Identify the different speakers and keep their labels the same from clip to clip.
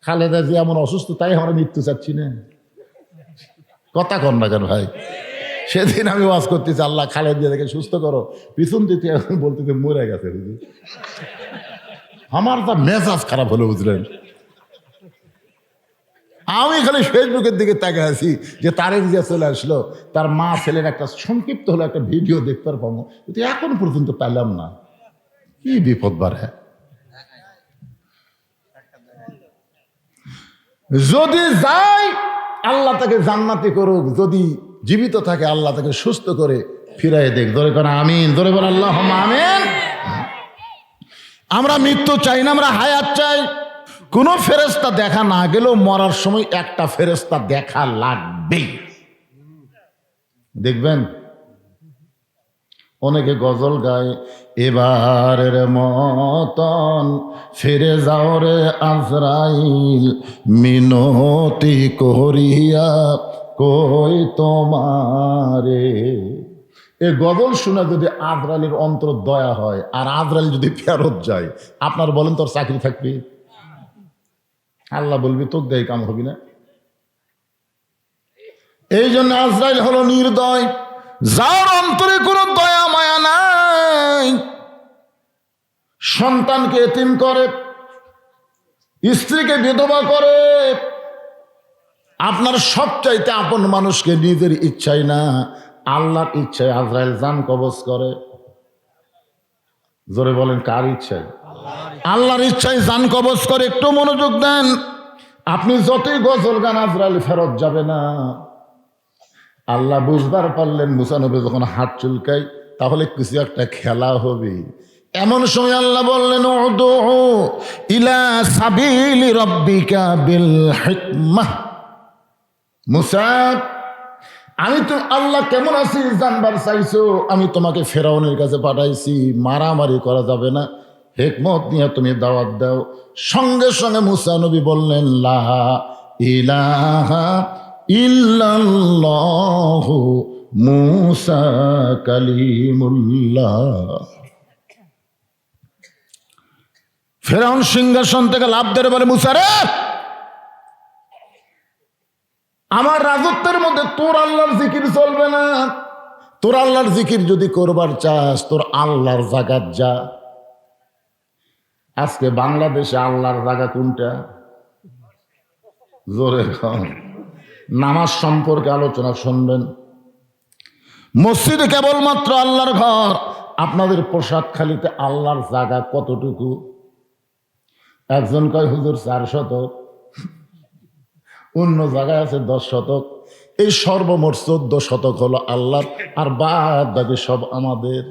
Speaker 1: খালেদা যে এমন অসুস্থ তাই আমরা মৃত্যু চাচ্ছি না, কথা কন না কেন ভাই? সেদিন আমি ওয়াজ করতেছি, আল্লাহ খালেদা দেখে সুস্থ করো, পিছন দিতে বলতে মরে গেছে হুজুর। আমার তা মেজাজ খারাপ হলো বুঝলেন। আমি খালি ফেসবুকের দিকে তাকিয়ে আছি যে তারেক জিয়া চলে আসলো, তার মা ছেলের একটা সংক্ষিপ্ত হলো একটা ভিডিও দেখতে পাবো, কিন্তু এখন পর্যন্ত পেলাম না। কি বিপদ বাড়ে। যদি যাই আল্লাহ তাকে জান্নাতি করুক, যদি জীবিত থাকে আল্লাহ তাকে সুস্থ করে ফিরাই দেখ। ধরে করে আমিন, ধরে বলে আল্লাহ আমিন। আমরা মৃত্যু চাই না, আমরা হায়াত চাই। কোন ফেরেশতা দেখা না গেলেও মরার সময় একটা ফেরেশতা দেখা লাগবেই। দেখবেন অনেকে গজল গায়, এবারের মতন ফিরে যাও রে আজরাইল, মিনতি করিয়া কই তোমারে। এ গজল শুনে যদি আজরাইলের অন্তর দয়া হয় আর আজরাইল যদি ফেরত যায়, আপনার বলেন তোর চাকরি থাকবে? আল্লাহ বলবি তোর দেয় কাম হবি না। এই জন্য আজরাইল হলো নির্দয়, যার অন্তরে কোনো দয়া মায়া নাই। সন্তানকে এতিম করে, স্ত্রীকে বিধবা করে, আপনার সবচাইতে আপন মানুষকে নিজের ইচ্ছায় না আল্লাহর ইচ্ছায় আজরাইল জান কবজ করে। জোরে বলেন কার ইচ্ছায়? আল্লাহর ইচ্ছায় জান কবজ করে। একটু মনোযোগ দেন, আপনি যতই গজল গান আজরাইল ফেরত যাবে না। আল্লাহ বুঝবার পারলেন মুসা নবী যখন হাত চুলকায় তাহলে কিছু একটা খেলা হবে। এমন সময় আল্লাহ বললেন উদউ ইলা সাবিলি রাব্বিকা বিল হিকমাহ। মুসা, আমি তো আল্লাহ কেমন আছি জানবার চাইছো, আমি তোমাকে ফেরাউনের কাছে পাঠাইছি, মারামারি করা যাবে না, হিকমত নিয়ে তুমি দাওয়াত দাও। সঙ্গে সঙ্গে মুসা নবী বললেন লা ইলাহা ইল্লাল্লাহু মুসা কালিমুল্লাহ। ফেরাউন সিংহাসন থেকে লাফ দিয়ে বলে, মুসা রে, আমার রাজত্বের মধ্যে তোর আল্লাহর জিকির চলবে না। তোর আল্লাহর জিকির যদি করবার চাস তোর আল্লাহর জায়গাত যা। আজকে বাংলাদেশে আল্লাহর জায়গা কোনটা? জোরে কম। নামাজ সম্পর্কে আলোচনা শুনবেন, মসজিদে কেবলমাত্র আল্লাহর ঘর। আপনাদের প্রসাদখালিতে আল্লাহর জায়গা কতটুকু? একজন কয় হুজুর 4 শতক, অন্য জায়গায় আছে 10 শতক। এই সর্বমোট 14 শতক হলো আল্লাহর, আর বাদ বাকি সব আমাদের।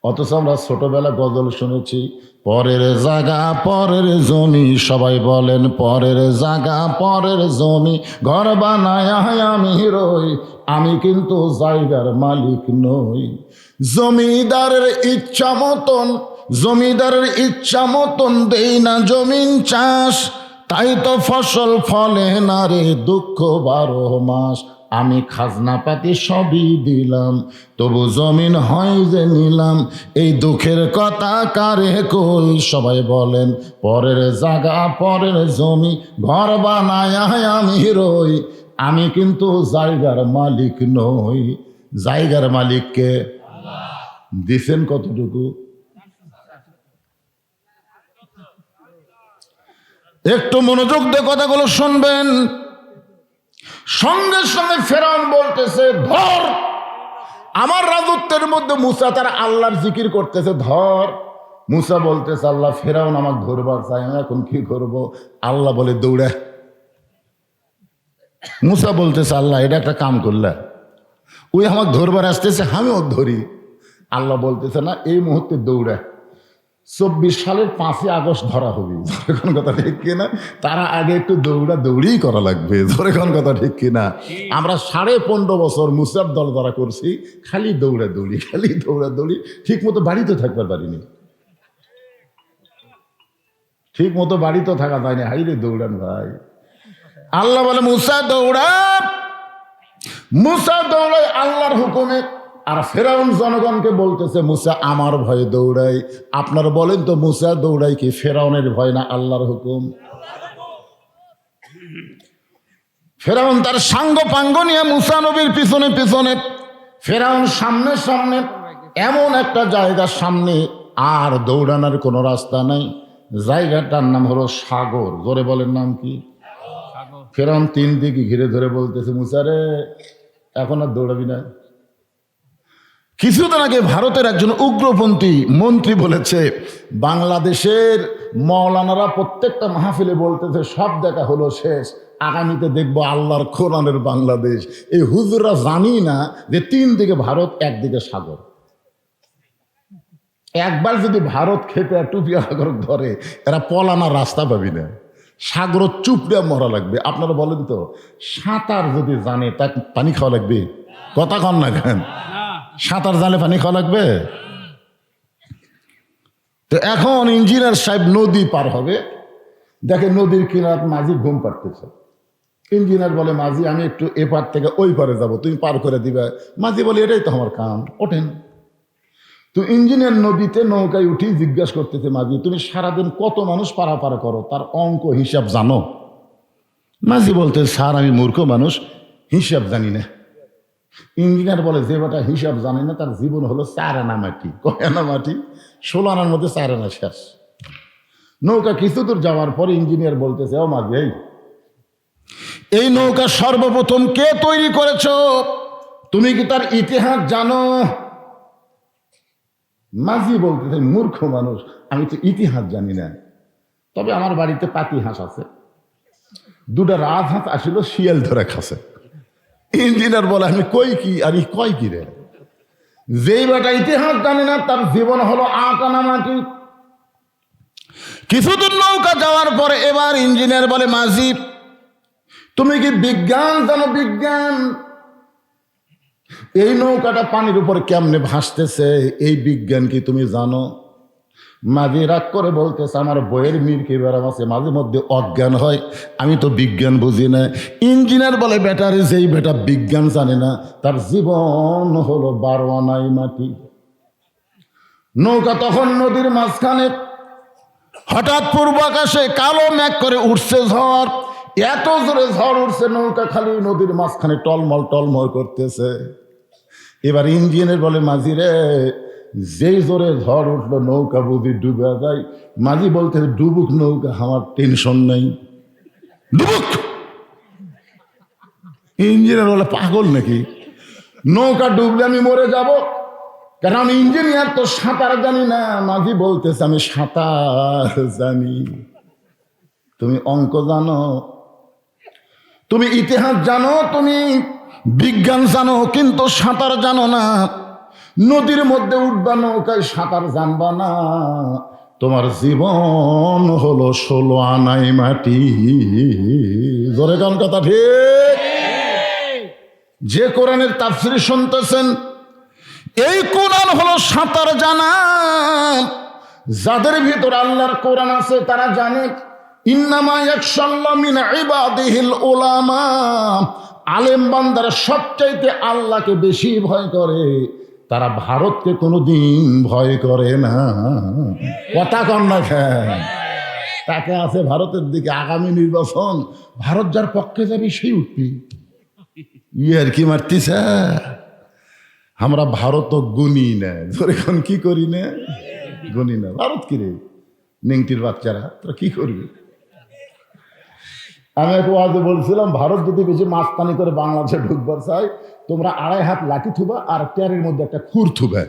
Speaker 1: অথচ আমরা ছোটবেলা গজল শুনেছি, পরের জায়গা পরের জমি। সবাই বলেন পরের জায়গা পরের জমি, ঘর বানায় আমি রই, আমি কিন্তু জায়গার মালিক নই। জমিদারের ইচ্ছা মতন, জমিদারের ইচ্ছা মতন দেই না জমিন চাষ, তাই তো ফসল ফলে না রে দুঃখ 12 মাস। আমি খাজনা পাতি সবই দিলাম, তবু জমিন হয় যে নিলাম, এই দুঃখের কথা কারে কই। সবাই বলেন পরের জায়গা পরের জমি, ঘর বানায় আমি রই, আমি কিন্তু জায়গার মালিক নই। জায়গার মালিককে দিছেন কতটুকু? একটু মনোযোগ দিয়ে কথাগুলো শুনবেন। সঙ্গে সঙ্গে ফেরাউন বলতেছে ধর। আমার রাজত্বের মধ্যে মুসা তার আল্লাহর জিকির করতেছে, ধর। মুসা বলতেছে আল্লাহ ফেরাউন আমাকে ধরবার চাই, আমি এখন কি করব? আল্লাহ বলে দৌড়া। মুসা বলতেছে আল্লাহ এটা একটা কাম করলে, ওই আমাকে ধরবার আসতেছে, আমিও ধরি। আল্লাহ বলতেছে না, এই মুহূর্তে দৌড়া। 24 সালের 5ই আগস্ট ধরা হবে। যখন কথা ঠিক কিনা, তারা আগে একটু দৌড়া দৌড়ি করা লাগবে। যখন কথা ঠিক কিনা, আমরা 15.5 বছর মুসার দল ধরা করছি, খালি দৌড়া দৌড়ি, খালি দৌড়া দৌড়ি, ঠিক মতো বাড়িতে থাকবার পারিনি, ঠিক মতো বাড়িতে থাকা যায়নি। হাইরে দৌড়ান ভাই। আল্লাহ বলে মুসা দৌড়া। মুসা দৌড়ায় আল্লাহর হুকুমে, আর ফেরাউন জনগণকে বলতেছে মুসা আমার ভয়ে দৌড়াই। আপনার বলেন তো মুসা দৌড়াই কি ফেরাউনের ভয় না আল্লাহর হুকুম? ফেরাউন তার সাঙ্গ পাঙ্গ নিয়ে মুসা নবীর পিছনে পিছনে, ফেরাউন সামনে সামনে, এমন একটা জায়গার সামনে আর দৌড়ানোর কোনো রাস্তা নাই। জায়গাটার নাম হলো সাগর। জোরে বলেন নাম কি? ফেরাউন তিন দিকে ঘিরে ধরে বলতেছে, মুসা রে এখন আর দৌড়াবি না। কিছুদিন আগে ভারতের একজন উগ্রপন্থী মন্ত্রী বলেছে, বাংলাদেশের মৌলানারা প্রত্যেকটা মাহফিলে বলতেছে সব দেখা হলো শেষ, আগামীতে দেখবো আল্লাহর কোরআনের বাংলাদেশ। এই হুজুররা জানি না যে তিন দিকে ভারত, একদিকে সাগর। একবার যদি ভারত খেপে টুপিয়া সাগর ধরে, এরা পলানার রাস্তা পাবি না, সাগর চুপড়ে মরা লাগবে। আপনারা বলেন তো, সাঁতার যদি জানে তা পানি খাওয়া লাগবে? কথা কন না কেন? সাঁতার জানলে পানি খাওয়া লাগবে? তো এখন ইঞ্জিনিয়ার সাহেব নদী পার হবে, দেখে নদীর কিনার মাঝি ঘুম পাড়তেছে। ইঞ্জিনিয়ার বলে, মাঝি আমি একটু এপার থেকে ওই পারে যাব, তুমি পার করে দিবে। মাঝি বলে, এটাই তো আমার কাম, ওঠেন। তো ইঞ্জিনিয়ার নদীতে নৌকায় উঠি জিজ্ঞাসা করতেছে, মাঝি তুমি সারাদিন কত মানুষ পারাপার করো, তার অঙ্ক হিসাব জানো? মাঝি বলতে, স্যার আমি মূর্খ মানুষ, হিসাব জানি না। ইঞ্জিনিয়ার বলে, যে বেটা হিসাব জানে না তার জীবন হলো 4 আনা মাটি। কয় আনা মাটি? 16 আনার মধ্যে 4 আনা শেষ। নৌকা কিছু দূর যাওয়ার পর ইঞ্জিনিয়ার বলতেছে, ও মাঝি এই নৌকা সর্বপ্রথম কে তৈরি করেছ? তুমি কি তার ইতিহাস জানো? মাঝি বলতেছে, মূর্খ মানুষ, আমি তো ইতিহাস জানি না, তবে আমার বাড়িতে পাতি হাঁস আছে, 2টা রাজহাঁস আসিল, শিয়াল ধরে খাসে। ইঞ্জিনিয়ার বলে, আমি কই কি? আর ই কয় কি রে? যেই বেটা ইতিহাস জানে না তার জীবন হলো 8 আনা মাটি। কিছুদূর নৌকা যাওয়ার পরে এবার ইঞ্জিনিয়ার বলে, মাঝি তুমি কি বিজ্ঞান জানো? বিজ্ঞান? এই নৌকাটা পানির উপর কেমনে ভাসতেছে, এই বিজ্ঞান কি তুমি জানো? মাঝি রাগ করে বলতেছে, আমার বইয়ের মির্কি বেড়াম আছে, মাঝে মধ্যে অজ্ঞান হয়, আমি তো বিজ্ঞান বুঝি না। ইঞ্জিনিয়ার বলে, বেটারে যেই বেটা বিজ্ঞান জানে না তার জীবন হলো 12 আনাই মাটি। নৌকা তখন নদীর মাঝখানে, হঠাৎ পূর্ব আকাশে কালো মেঘ করে উঠছে ঝড়, এত জোরে ঝড় উঠছে নৌকা খালি নদীর মাঝখানে টলমল টলমল করতেছে। এবার ইঞ্জিনিয়ার বলে, মাঝি রে যেই জোরে ঝড় উঠলো নৌকা বুঝি ডুবে যায়। মাঝি বলতে, ডুবুক নৌকা, আমার টেনশন নাই, ডুবুক। ইঞ্জিনিয়ার বলে, পাগল নাকি? নৌকা ডুবলে আমি মরে যাব, কারণ আমি ইঞ্জিনিয়ার, তো সাঁতার জানি না। মাঝি বলতেছে, আমি সাঁতার জানি। তুমি অঙ্ক জানো, তুমি ইতিহাস জানো, তুমি বিজ্ঞান জানো, কিন্তু সাঁতার জানো না। নদীর মধ্যে উঠবা নৌকায়, সাঁতার জানবা না, তোমার জীবন হলো 16 আনাই মাটি। জোরে গান কথা ঠিক? যে কোরআনের তাফসীর শুনতেছেন, এই কোরআন হলো সাঁতার জানা। যাদের ভিতর আল্লাহর কোরআন আছে তারা জানে, ইন্নামা ইয়াখশাল্লাহু মিন ইবাদিহিল উলামা। আলেম বান্দারা সবচাইতে আল্লাহকে বেশি ভয় করে, তারা ভারতকে কোনোদিন ভয় করে না। কথা কন না কেন? তাকে আছে ভারতের দিকে, আগামী নির্বাচন ভারত যার পক্ষে যাবে সেই উঠবি। আর কি মারতিছে, আমরা ভারত গুনি না, এখন কি করি না, গুনি না। ভারত কি রে নেংটির বাচ্চারা, তোরা কি করবি? আমি এক ওয়াজে বলছিলাম, ভারত যদি বেশি মাস্তানি করে বাংলাদেশে ঢুকবার চাই, তোমরা 2.5 হাত লাঠি থুবা আর ট্যারের মধ্যে একটা খুর থুবে।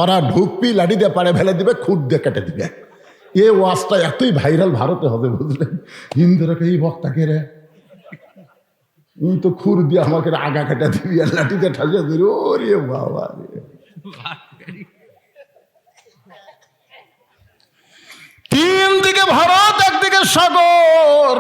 Speaker 1: ওরা ঢুকবি, লাঠি দিয়ে পাড়ে ফেলে দিবে, খুর দিয়ে কেটে দিবে। এ ওয়াজটা এতই ভাইরাল ভারতে হবে, বুঝলেন? হিন্দুরাকে এই বক্তাকে রে তো খুর দিয়ে আমাকে আগা কেটে দিবি আর লাঠি দিয়ে ঠাসিয়ে দিবি। ওরে বাবা রে, তিন দিকে ভারত, একদিকে সাগর।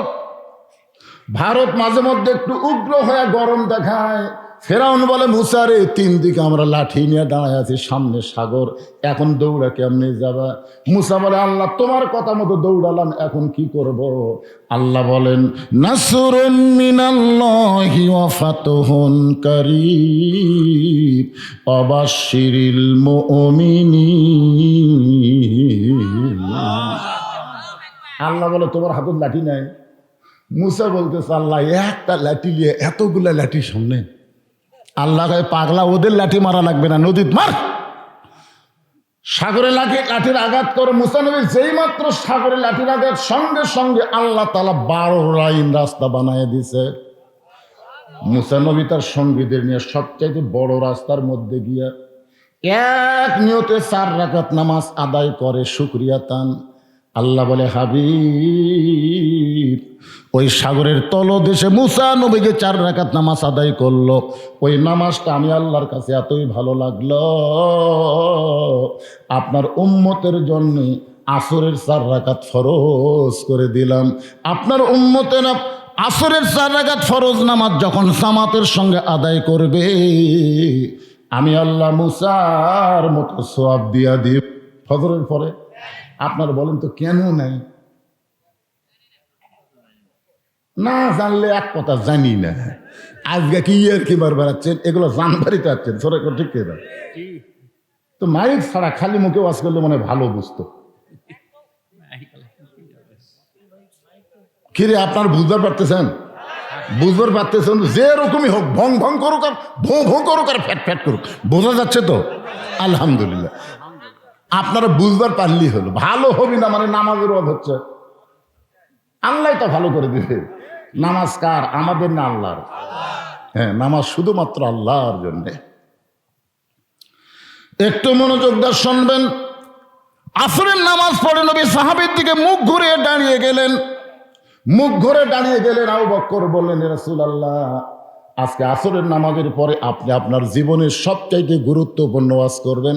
Speaker 1: ভারত মাঝে মধ্যে একটু উগ্র হয়ে গরম দেখায়। ফেরাউন বলে, মুসা রে 3 দিকে আমরা লাঠি নিয়ে দাঁড়ায় আছি, সামনে সাগর, এখন দৌড়া কেমনে যাবা? মুসা বলে, আল্লাহ তোমার কথা মতো দৌড়ালাম, এখন কি করব? আল্লাহ বলেন, নাসরুম মিনাল্লাহি ওয়া ফাতহুন কারীব ওয়াবাশশিরিল মুমিনিন। আল্লাহ বলে, তোমার হাতে লাঠি নাই, মুসা বলতেছে আল্লাহ একটা লাঠি নিয়ে এতগুলা লাঠি সামনে, আল্লাহ কয় পাগলা ওদের লাঠি মারা লাগবে না, নদীত মার। সাগরে লাঠির আঘাত করে মুসা নবী যেই মাত্র সাগরে লাঠির আঘাত, সঙ্গে সঙ্গে আল্লাহ তাআলা 12 লাইন রাস্তা বানায় দিছে। মুসা নবী তার সঙ্গীদের নিয়ে সবচাইতে বড় রাস্তার মধ্যে গিয়া এক নিয়তে 4 রাকাত নামাজ আদায় করে শুকরিয়া তান। আল্লাহ বলে হাবিব, ওই সাগরের তলদেশে মুসা নবীকে 4 রাকাত নামাজ আদায় করলো, ওই নামাজটা আমি আল্লাহর কাছে এতই ভালো লাগলো, আপনার উম্মতের জন্য আসরের 4 রাকাত ফরজ করে দিলাম। আপনার উম্মতের আসরের 4 রাকাত ফরজ নামাজ যখন জামাতের সঙ্গে আদায় করবে, আমি আল্লাহ মুসার মতো সওয়াব দিয়া দিব ফজরের পরে। আপনার বলেন তো কেন নাই? না জানলে এক কথা জানি না, আজকে কি আর কি বার বেড়াচ্ছেন, এগুলো জানবারই চাচ্ছেন সরে ঠিক না। তো মাইক ছাড়া খালি মুখে ওয়াজ করলে মনে ভালো বুঝতো। কিরে আপনার বুঝতে পারতেছেন? বুঝতে পারতেছেন? যে রকমই হোক, ভং ভং করুক আর ভোঁ ভোঁ করুক আর ফ্যাট ফ্যাট করুক, বোঝা যাচ্ছে তো? আলহামদুলিল্লাহ। আপনারা বুঝবার পারলেই হলো। ভালো হবি না মানে নামাজের ওয়াজ হচ্ছে, আল্লাহ তো ভালো করে দিবে। নামাজ কার? আমাদের না আল্লাহর? হ্যাঁ, নামাজ শুধুমাত্র আল্লাহর জন্যে। একটু মনোযোগ দিয়ে শুনবেন। আসরের নামাজ পড়ে নবী সাহাবীর দিকে মুখ ঘুরে দাঁড়িয়ে গেলেন। মুখ ঘুরে দাঁড়িয়ে গেলেন। আবু বকর বললেন, ইয়া রাসূলুল্লাহ, আজকে আসরের নামাজের পরে আপনি আপনার জীবনের সবচাইতে গুরুত্বপূর্ণ ওয়াজ করবেন,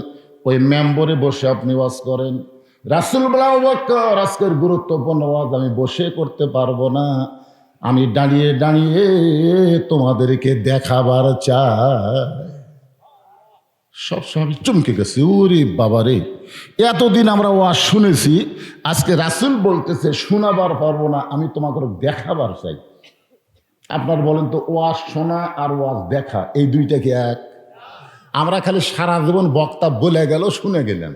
Speaker 1: ওই মেম্বরে বসে আপনি ওয়াজ করেন। রাসূল বলে, আবু বকর, আজকের গুরুত্বপূর্ণ ওয়াজ আমি বসে করতে পারবো না, আমি দাঁড়িয়ে দাঁড়িয়ে তোমাদেরকে দেখাবার চাই। সব সময় চমকে গেছে, ওরে বাবারে, এতদিন আমরা ওয়াজ শুনেছি, আজকে রাসূল বলতেছে শোনাবার পারবো না, আমি তোমাকে দেখাবার চাই। আপনার বলেন তো, ওয়াজ শোনা আর ওয়াজ দেখা এই দুইটা কি এক? আমরা খালি সারা জীবন বক্তা বলে গেল, শুনে গেলেন,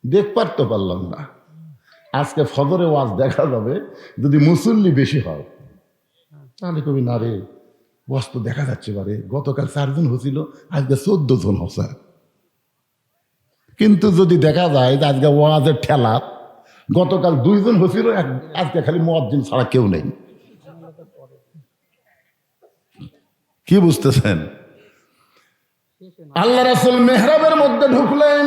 Speaker 1: দেখবার তো পারলাম না। আজকে ফজরে ওয়াজ দেখা যাবে, যদি মুসল্লি বেশি হয় তাহলে কবি না রে, ওয়াজ তো দেখা যাচ্ছে পারে, গতকাল 4 জন হয়েছিল, আজকে 14 জন হচ্ছে। কিন্তু যদি দেখা যায় যে আজকে ওয়াজের ঠেলা, গতকাল 2 জন হয়েছিল, আজকে খালি মুয়াজ্জিন ছাড়া কেউ নেই। কি বুঝতেছেন? আল্লাহ রাসূল মেহরাবের মধ্যে ঢুকলেন।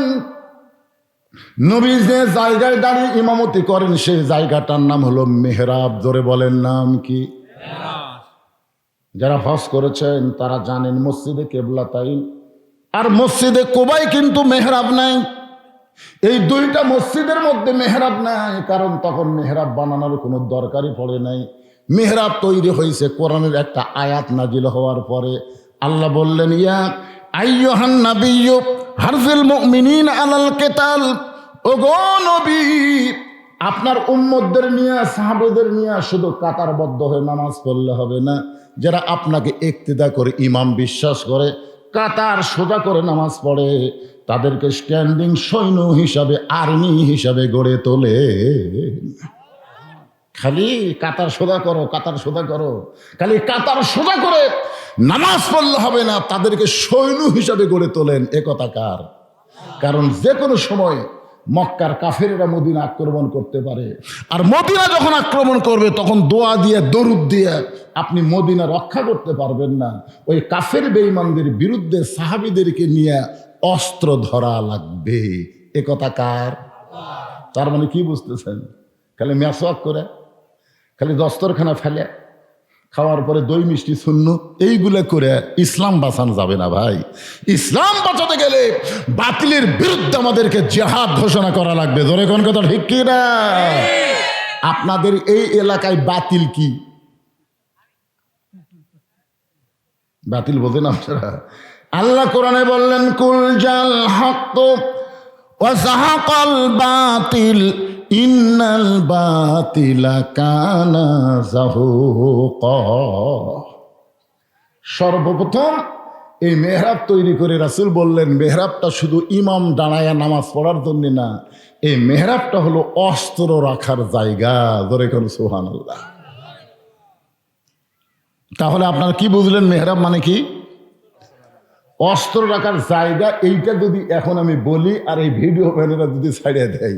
Speaker 1: নবী যে জায়গায় দাঁড়িয়ে ইমামতি করেন সেই জায়গাটার নাম হলো মেহরাব। জোরে বলেন, নাম কি? যারা হজ করেছেন তারা জানেন মসজিদে কেবলাতাইন আর মসজিদে কুবায় কিন্তু মেহরাব নাই। এই দুইটা মসজিদের মধ্যে মেহরাব নাই, কারণ তখন মেহরাব বানানোর কোনো দরকারই পড়ে নাই। মেহরাব তৈরি হয়েছে কোরআনের একটা আয়াত নাজিল হওয়ার পরে। আল্লাহ বললেন, ইয়া আইয়ুহান নাবিয়্যু হারজিল মুমিনিন আলাল কিতাল, ওগো নবী, আপনার উম্মতদের নিয়ে, সাহাবাদের নিয়ে শুধু কাতারবদ্ধ হয়ে নামাজ পড়লে হবে না। যারা আপনাকে ইক্তিদা করে, ইমাম বিশ্বাস করে, কাতার সোজা করে নামাজ পড়ে, তাদেরকে স্ট্যান্ডিং সৈন্য হিসাবে, আর্মি হিসাবে গড়ে তোলে। খালি কাতার সোজা করো, কাতার সোজা করো, খালি কাতার সোজা করে নামাজ পড়লে হবে না, তাদেরকে সৈন্য হিসাবে গড়ে তোলেন। এ কথা কার? কারণ যে কোনো সময় মক্কার কাফেরেরা মদিনা আক্রমণ করতে পারে, আর মদিনা যখন আক্রমণ করবে তখন দোয়া দিয়ে, দরুদ দিয়ে আপনি মদিনা রক্ষা করতে পারবেন না। ওই কাফের বেঈমানদের বিরুদ্ধে সাহাবীদেরকে নিয়ে অস্ত্র ধরা লাগবে। এ কথা কার? তার মানে কি বুঝতেছেন? খালি মেসওয়াক করে, খালি দস্তরখানা ফেলে, খাওয়ার পরে দই মিষ্টি শূন্য, এইগুলো করে ইসলাম বাঁচানো যাবে না ভাই। ইসলাম বাঁচাতে গেলে বাতিলের বিরুদ্ধে আমাদেরকে জিহাদ ঘোষণা করা লাগবে। জোরে কোন কথা ঠিক কি না? আপনাদের এই এলাকায় বাতিল কি? বাতিল বোঝেন আপনারা? আল্লাহ কোরআনে বললেন, কুল জাল হক ওয়া যাহাকাল বাতিল ইন্নাল বাতিলা কানা যাহুকা। সর্বপ্রথম এই মেহরাব তৈরি করে রাসূল বললেন, মেহরাবটা শুধু ইমাম দাঁড়ায়া নামাজ পড়ার জন্য না, এই মেহরাবটা হলো অস্ত্র রাখার জায়গা। ধরে কোন সুবহানাল্লাহ। তাহলে আপনারা কি বুঝলেন মেহরাব মানে কি? অস্ত্র রাখার জায়গা। এইটা যদি এখন আমি বলি আর এই ভিডিও ম্যানেরা যদি ছাড়িয়ে দেয়,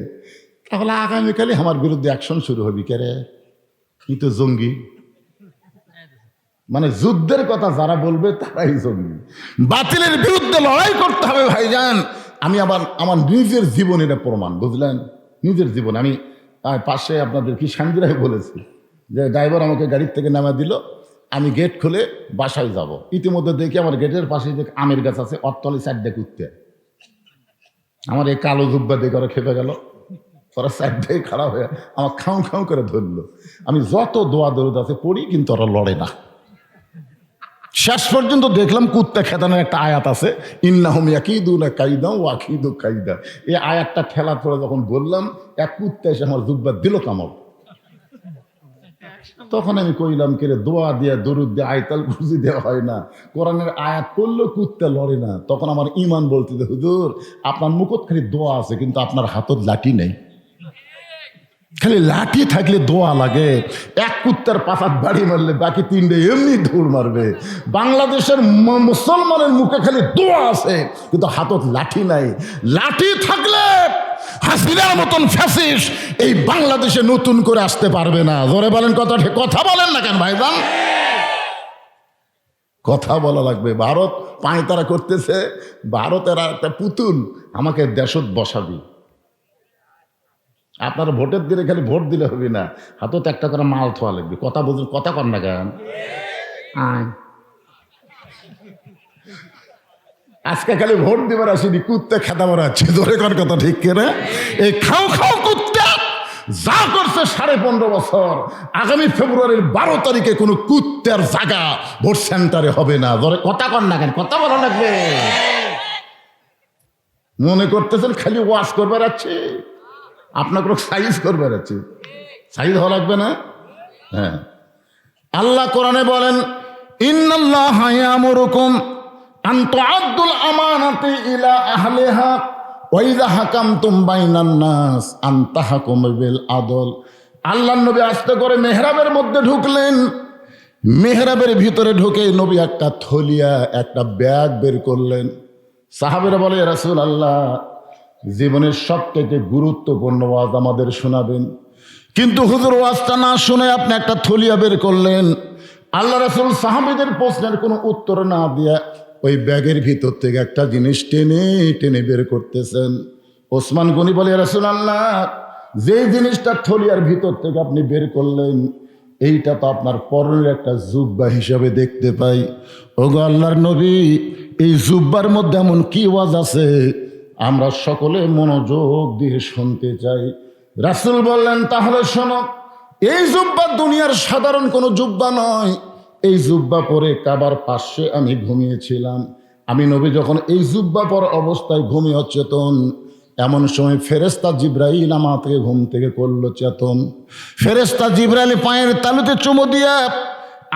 Speaker 1: তাহলে আগামীকালে আমার বিরুদ্ধে অ্যাকশন শুরু হবে। কেরে কি তো জঙ্গি, মানে যুদ্ধের কথা যারা বলবে তারাই জঙ্গি। বাতিলের বিরুদ্ধে লড়াই করতে হবে ভাইজান। আমি আবার আমার নিজের জীবন এটা প্রমাণ, বুঝলেন? নিজের জীবন। আমি পাশে আপনাদের কি শান্তিরাই বলেছি যে ড্রাইভার আমাকে গাড়ির থেকে নামা দিল, আমি গেট খুলে বাসায় যাব। ইতিমধ্যে দেখি আমার গেটের পাশে যে আমের গাছ আছে, অট্টলি সাইডে কুত্তে। আমার এই কালো জুব্বা দিয়ে করে খেপে গেল, ওরা সাইডে খারাপ হয়ে আমার খাও খাও করে ধরলো। আমি যত দোয়া দরুদ আছে পড়ি, কিন্তু ওরা লড়ে না। শেষ পর্যন্ত দেখলাম কুত্তা খেতানোর একটা আয়াত আছে, ইন্নাহুম ইয়াকিদুনা কাইদা ওয়া আকিদু কাইদা। এই আয়াতটা ঠেলার পরে যখন বললাম, এক কুত্তা এসে আমার জুব্বা দিল কামড়। তখন আমি কইলাম, কেরে দোয়া দিয়া দরুদ দিয়ে আয়তাল কুরসি দেওয়া হয় না, কোরআনের আয়াত করলেও কুত্তা লড়ে না। তখন আমার ইমান বলতে, হুজুর আপনার মুখত খালি দোয়া আছে, কিন্তু আপনার হাতত লাঠি নেই। খালি লাঠি থাকলে দোয়া লাগে। এক কুত্তার পাশাত বাড়ি মারলে বাকি তিনটে এমনি দৌড় মারবে। বাংলাদেশের মুসলমানের মুখে খালি দোয়া আছে, কিন্তু হাতত লাঠি নাই। লাঠি থাকলে হাসিনার মতন ফ্যাসিস্ট এই বাংলাদেশে নতুন করে আসতে পারবে না। জোরে বলেন কথা, ঠিক কথা বলেন না কেন ভাইজান? কথা বলা লাগবে। ভারত পায়তারা করতেছে, ভারতের একটা পুতুল আমাকে দেশত বসাবি। আপনারা ভোটের দিনে খালি ভোট দিলে হবে না, হাতত একটা করে মাল থোয়া লাগবে। কথা বুঝুন, কথা কর না কেন? আজকে খালি ভোট দিবার আসিনি, কুত্তে খেতা মারাচ্ছে। জোরে কর কথা, ঠিক কেনা? এই খাও খাও কুত্তা যা করছে 15.5 বছর, আগামী ফেব্রুয়ারির 12 তারিখে কোনো কুত্তার জায়গা ভোট সেন্টারে হবে না। জোরে কথা কর না কেন? কথা বলা লাগবে। মনে করতেছেন খালি ওয়াশ করবার আছে, আপনাকে সাইজ করবার আছে। সাইজ হওয়া লাগবে না? হ্যাঁ, আল্লাহ কোরআনে বলেন, ইন্নাল্লাহা ইয়ামুরুকুম আন তুআদ্দুল আমানাতি ইলা আহলিহা ওয়া ইযা হাকামতুম বাইনান নাস আন তাহকুমু বিল আদল। আল্লাহর নবী আস্তে করে মেহরাবের মধ্যে ঢুকলেন। মেহরাবের ভিতরে ঢুকে নবী একটা থলিয়া, একটা ব্যাগ বের করলেন। সাহাবীরা বলে, ইয়া রাসূলুল্লাহ, জীবনের সবথেকে গুরুত্বপূর্ণ ওয়াজ আমাদের শোনাবেন। কিন্তু হুজুর ওয়াজটা না শুনে আপনি একটা থলিয়া বের করলেন। আল্লাহ রাসূল সাহাবীদের প্রশ্নের কোনো উত্তর না দিয়ে ওই ব্যাগের ভিতর থেকে একটা জিনিস টেনে টেনে বের করতেছেন। ওসমান গনি বলে, ইয়া রাসূলুল্লাহ, যে জিনিসটা থলিয়ার ভিতর থেকে আপনি বের করলেন, এইটা তো আপনার পরনের একটা জুব্বা হিসাবে দেখতে পাই। ওগো আল্লাহর নবী, এই জুব্বার মধ্যে এমন কি ওয়াজ আছে আমরা সকলে মনোযোগ দিয়ে শুনতে চাই। রাসূল বললেন, তাহলে শোনো, এই জুব্বা দুনিয়ার সাধারণ কোনো জুব্বা নয়। এই জুব্বা পরে কাবার পাশে আমি ঘুমিয়েছিলাম। আমি নবী যখন এই জুব্বা পর অবস্থায় ঘুমিয়ে চেতন, এমন সময় ফেরেশতা জিবরাইল আমাকে ঘুম থেকে করলো চেতন। ফেরেশতা জিবরাইল পায়ের তালুতে চুমু দিয়া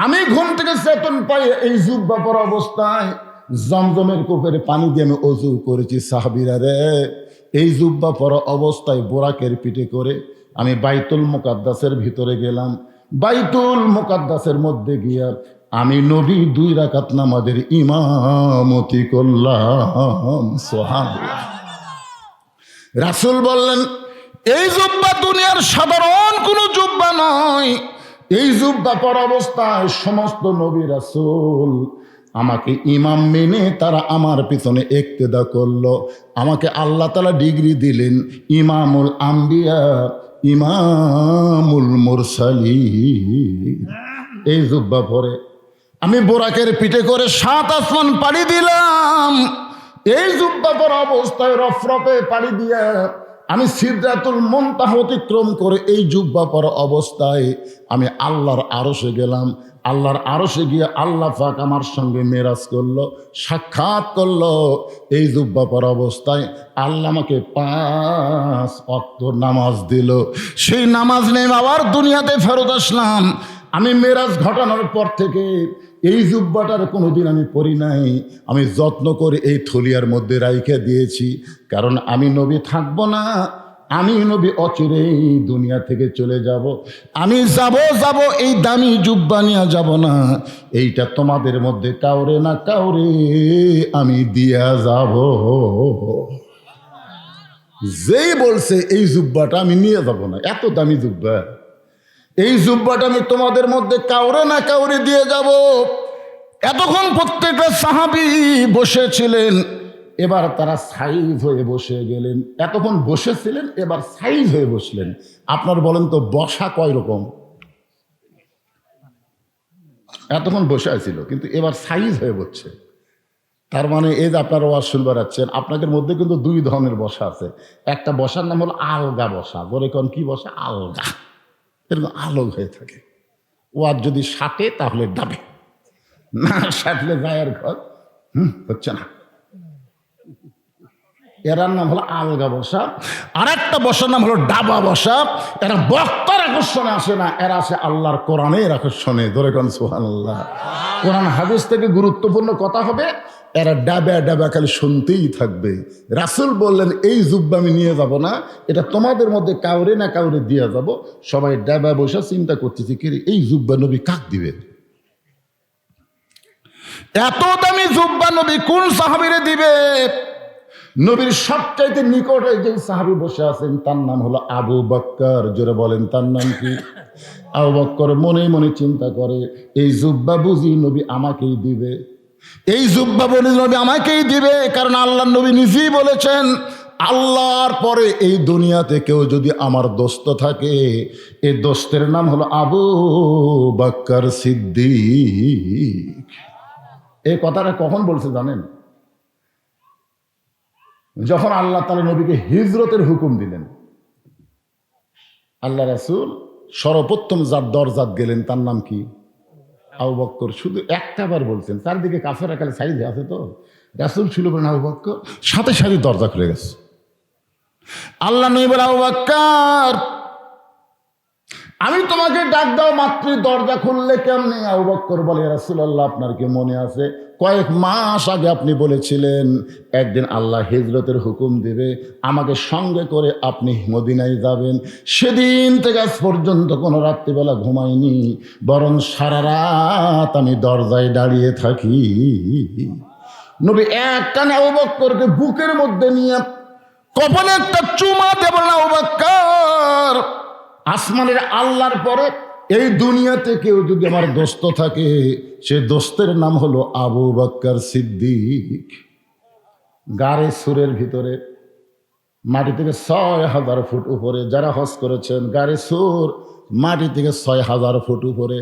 Speaker 1: আমি ঘুম থেকে চেতন পাই। এই জুব্বা পর অবস্থায় জমজমের কূপের পানি দিয়ে আমি অজু করেছি। সাহাবীরা রে, এই জুব্বা পরা অবস্থায় বোরাকের পিঠে করে আমি বাইতুল মুকাদ্দাসের ভিতরে গেলাম। বাইতুল মুকাদ্দাসের মধ্যে গিয়া আমি নবী 2 রাকাত নামাজের ইমামতি করলাম। সুবহানাল্লাহ। রাসূল বললেন, এই জুব্বা দুনিয়ার সাধারণ কোনো জুব্বা নয়। এই জুব্বা পরা অবস্থায় সমস্ত নবী রাসূল আমাকে ইমাম মেনে তারা আমার পিছনে ইক্তেদা করলো। আমাকে আল্লাহ তাআলা ডিগ্রি দিলেন ইমামুল আম্বিয়া, ইমামুল মুরসালিন। এই জুব্বা পরে আমি বোরাকের পিঠে করে 7 আসমান পাড়ি দিলাম। এই জুব্বা পরা অবস্থায় রফরফে পাড়ি দিয়া আমি সিদরাতুল মুনতাহা অতিক্রম করে এই জুব্বা পরা অবস্থায় আমি আল্লাহর আরশে গেলাম। আল্লাহর আরশে গিয়ে আল্লাহ পাক আমার সঙ্গে মেরাজ করলো, সাক্ষাৎ করলো। এই জুব্বা পরা অবস্থায় আল্লাহ আমাকে 5 ওয়াক্ত নামাজ দিল। সেই নামাজ নিয়ে আবার দুনিয়াতে ফেরত আসলাম। আমি মেরাজ ঘটানোর পর থেকে এই জুব্বাটার কোনোদিন আমি পরি নাই। আমি যত্ন করে এই থলিয়ার মধ্যে রাইখে দিয়েছি, কারণ আমি নবী থাকবো না, আমি নবী অচিরেই দুনিয়া থেকে চলে যাব। আমি যাব এই দামি জুব্বা নিয়ে যাব না, এইটা তোমাদের মধ্যে কাউরে না কাউরে আমি দিয়া যাব। যেই বলছে এই জুব্বাটা আমি নিয়ে যাব না, এত দামি জুব্বা, এই জুব্বাটা আমি তোমাদের মধ্যে কাউরে না কাউরে দিয়ে যাব। এতক্ষণ প্রত্যেকটা সাহাবী বসেছিলেন, এবার তারা সাইজ হয়ে বসে গেলেন। এতক্ষণ বসেছিলেন, এবার সাইজ হয়ে বসলেন। আপনার বলেন তো বসা কয় রকম? এতক্ষণ বসে ছিল, কিন্তু এবার সাইজ হয়ে বসছে। তার মানে এই যে আপনারা ওয়াজ শুনবার যাচ্ছেন, আপনাদের মধ্যে কিন্তু দুই ধরনের বসা আছে। একটা বসার নাম হলো আলগা বসা। বলে কোন কি বসা? আলগা, এরকম আলগ হয়ে থাকে। ওয়াজ যদি সাটে তাহলে ডাবে, না সাটলে গায়ের ঘর হচ্ছে না। এরার নাম হলো আলগা বসা। আর একটা বসার নাম হলো ডাবা বসা। এরা বক্তার আকর্ষণে আসে না, এরা আসে আল্লাহর কোরআনের আকর্ষণে। ধরে কোন সুবহানাল্লাহ। কোরআন হাদিস থেকে গুরুত্বপূর্ণ কথা হবে, এরা ডাবা ডাবা খালি শুনতেই থাকবে। রাসূল বললেন এই জুব্বা আমি নিয়ে যাব না, এটা তোমাদের মধ্যে কাউরে না কাউরে দিয়ে যাব। সবাই ডাবা বসা চিন্তা করতেছি, কি এই জুব্বা নবী কাক দিবেন? এত দামি জুব্বা নবী কোন সাহাবীরে দিবে? নবীর সবচাইতে নিকটে যে সাহাবী বসে আছেন তার নাম হলো আবু বকর। জোরে বলেন তার নাম কি? আবু বকর মনে মনে চিন্তা করে, এই জুব্বা বুঝি নবী আমাকেই দিবে, এই জুব্বা বুঝি নবী আমাকেই দিবে। কারণ আল্লাহ নবী নিজেই বলেছেন, আল্লাহর পরে এই দুনিয়াতে কেউ যদি আমার দোস্ত থাকে, এই দোস্তের নাম হলো আবু বকর সিদ্দিক। এই কথাটা কখন বলছে জানেন? যখন আল্লাহ তাআলা নবীকে হিজরতের হুকুম দিলেন। আল্লাহ রাসূল সর্বপ্রথম যার দরজাত গেলেন তার নাম কি? আবু বকর। শুধু একটা বার বলছেন, চারদিকে কাফেররা খালি সাইডে আছে, তো রাসূল ছিল বলেন আবু বকর, সাথে সাথে দরজা খুলে গেছে। আল্লাহ নবী বলে, আবু বকর আমি তোমাকে ডাক দাও মাত্রই দরজা খুললে কেমনে? আবু বকর বলে, ইয়া রাসূলুল্লাহ আপনার কি মনে আছে কয়েক মাস আগে আপনি বলেছিলেন একদিন আল্লাহ হিজরতের হুকুম দিবে, আমাকে সঙ্গে করে আপনি মদিনায় যাবেন। সেদিন থেকে আজ পর্যন্ত কোনো রাত্রিবেলা ঘুমাইনি, বরং সারা রাত আমি দরজায় দাঁড়িয়ে থাকি। নবী এক টানে আবু বকরকে বুকের মধ্যে নিয়ে কপালে একটা চুমা দেবেন। আবু বকর, আসমানের আল্লাহর পরে এই দুনিয়াতে কেউ যদি আমার দোস্ত থাকে, সে দোস্তের নাম হলো আবু বকর সিদ্দিক। গারে সুরের ভিতরে মাটি থেকে ৬,০০০ ফুট উপরে, যারা হজ করেছেন গারে সুর মাটি থেকে ৬,০০০ ফুট উপরে।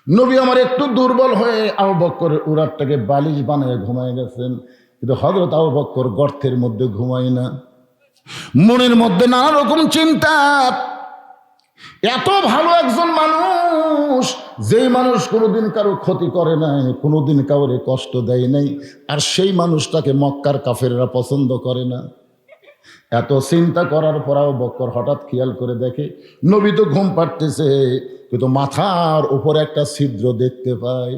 Speaker 1: নবী আমার একটু দুর্বল হয়ে আবু বকরের উরাতটাকে বালিশ বানিয়ে ঘুমায় গেছেন, কিন্তু হযরত আবু বকর গর্তের মধ্যে ঘুমায় না। মনের মধ্যে নানা রকম চিন্তা। এত ভালো একজন মানুষ, যেই মানুষ কোনোদিন কারো ক্ষতি করে নাই, কোনোদিন কাউরে কষ্ট দেয় নাই, আর সেই মানুষটাকে মক্কার কাফেররা পছন্দ করে না। এত চিন্তা করার পর আবু বকর হঠাৎ খেয়াল করে দেখে নবী তো ঘুম পাড়তেছে, কিন্তু মাথার উপরে একটা ছিদ্র দেখতে পায়।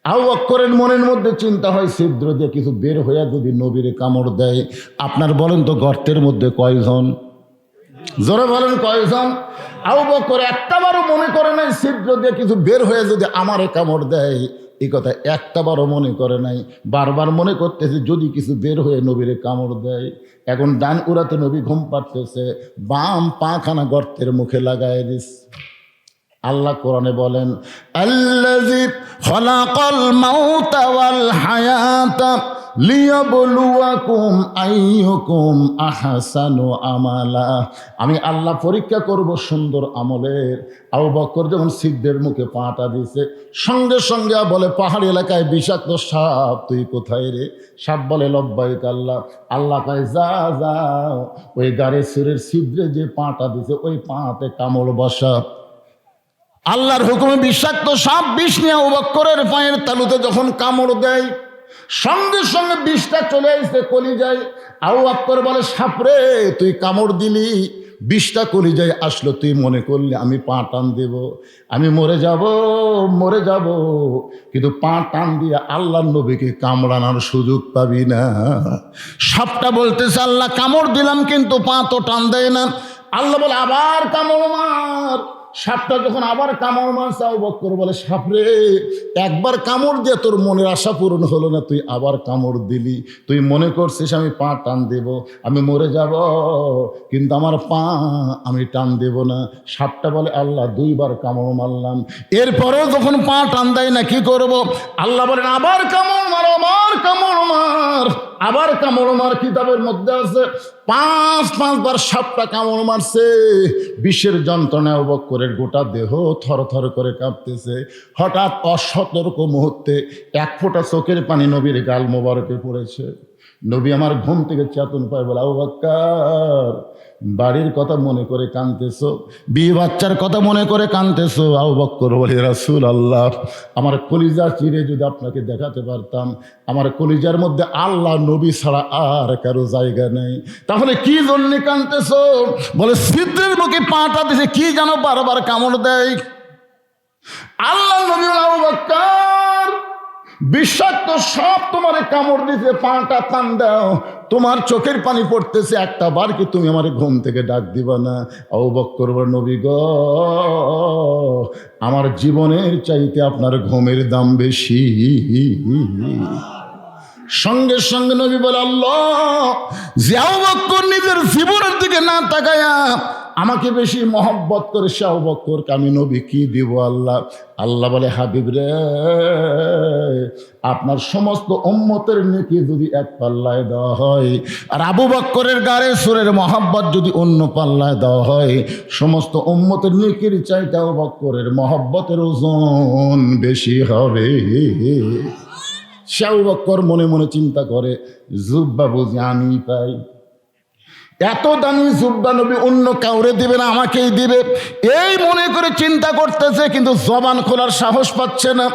Speaker 1: আবু বকরের মনের মধ্যে চিন্তা হয়, ছিদ্র দিয়ে কিছু বের হইয়া যদি নবীরে কামড় দেয়। আপনার বলেন তো গর্তের মধ্যে কয়জন? জোরে বলেন কয়জন? আবু বকর একটাবারও মনে করে নাই ছিদ্র দিয়ে কিছু বের হয়ে যদি আমারে কামড় দেয়, এই কথা একটাবারও মনে করে নাই। বারবার মনে করতেছে যদি কিছু বের হয়ে নবীরে কামড় দেয়। এখন ডান উড়াতে নবী ঘুম পাড়তেছে, বাম পাখানা গর্তের মুখে লাগায় দিস। আল্লাহ কোরআনে বলেন, আল্লাযী খালাকাল মাউতা ওয়াল হায়াতা লিয়াবলুয়াকুম আইয়ুকুম আহসানু আমালা। আমি আল্লাহ পরীক্ষা করব সুন্দর আমলের। আবু বকর যখন ছিদ্রের মুখে পাটা দিছে, সঙ্গে সঙ্গে বলে, পাহাড়ি এলাকায় বিষাক্ত সাপ, তুই কোথায় রে? সাপ বলে, লব্বাইক আল্লাহ। আল্লাহ কয়, যা যাও ওই গাড়ি সুরের ছিদ্রে যে পাটা দিছে ওই পাতে কামড় বসা। আল্লাহর হুকুমে বিষাক্ত সাপ বিষ নিয়ে আবু বকরের পায়ের তালুতে যখন কামড় দেয়, সঙ্গে সঙ্গে বিষটা চলে আসছে কলিজায়। আবু বকর বলে, সাপরে তুই কামড় দিলি, বিষটা কলিজায় আসলো, তুই মনে করলি আমি পা টান দেব, আমি মরে যাব, মরে যাব, কিন্তু পা টান দিয়ে আল্লাহর নবীকে কামড়ানোর সুযোগ পাবি না। সাপটা বলতেছে আল্লাহ কামড় দিলাম কিন্তু পা তো টান দেয় না। আল্লাহ বলে আবার কামড় মার। সাপটা যখন আবার কামড় মারছে, আবু বকর বলে সাপরে, একবার কামড় দিয়ে তোর মনের আশা পূরণ হলো না, তুই আবার কামড় দিলি, তুই মনে করছিস আমি পা টান দেব, আমি মরে যাব, কিন্তু আমার পা আমি টান দেব না। সাপটা বলে আল্লাহ দুইবার কামড় মারলাম, এরপরেও যখন পা টান দেয় না কি করব? আল্লাহ বলেন আবার কামড় মার, আবার কামড় মার, আবার কামড় মার। কিতাবের মধ্যে আছে 5বার সাপটা কামড় মারছে। বিষের যন্ত্রণায় আবু বকরের গোটা দেহ থরথর করে কাঁপতেছে। হঠাৎ অসতর্ক মুহূর্তে এক ফোঁটা চোখের পানি নবীর গাল মোবারকে পড়েছে। নবী আমার ঘুম থেকে চেতন পায়, বলে আবু বকর, বাড়ির কথা মনে করে কাঁদতেছো, বিয়ে বাচ্চার কথা মনে করে কাঁদতেছো। আবু বকর বলে রাসূলুল্লাহ, আমার কলিজা চিরে যদি আপনাকে দেখাতে পারতাম, আমার কলিজার মধ্যে আল্লাহ নবী ছাড়া আর কারো জায়গা নেই। তাহলে কি জন্য কাঁদতেছো? বলে ছিদ্রের মুখে পাটা দিছে, কি যেন বারবার কামড় দেয়। আল্লাহ নবী আবু বকর, বিষাক্ত সব তোমারে কামড় দিতে, পাটা টান দাও, তোমার চোখের পানি পড়তেছে, একটা বার কি তুমি আমার ঘুম থেকে ডাক দিবা না? আবু বকর বলে নবী গো, আমার জীবনের চাইতে আপনার ঘুমের দাম বেশি। সঙ্গে সঙ্গে নবী বলে আল্লাহ, যে আবু বকর নিজের জীবনের দিকে না তাকায়া আমাকে বেশি মহব্বত করে, সে আবু বকরকে আমি নবী কি দিব আল্লাহ? আল্লাহ বলে হাবিব রে, আপনার সমস্ত উম্মতের নেকি যদি এক পাল্লায় দেওয়া হয়, আর আবু বকরের গায়ে সুরের মহব্বত যদি অন্য পাল্লায় দেওয়া হয়, সমস্ত উম্মতের নেকির চাইতে আবু বকরের মহব্বতের ওজন বেশি হবে। সে আবু বকর মনে মনে চিন্তা করে, জুব্বা বুঝি আমি পাই, এত দামি জুব্বা নবী অন্য কাউরে দিবে না, আমাকেই দিবে, এই মনে করে চিন্তা করতেছে, কিন্তু জবান খোলার সাহস পাচ্ছে না।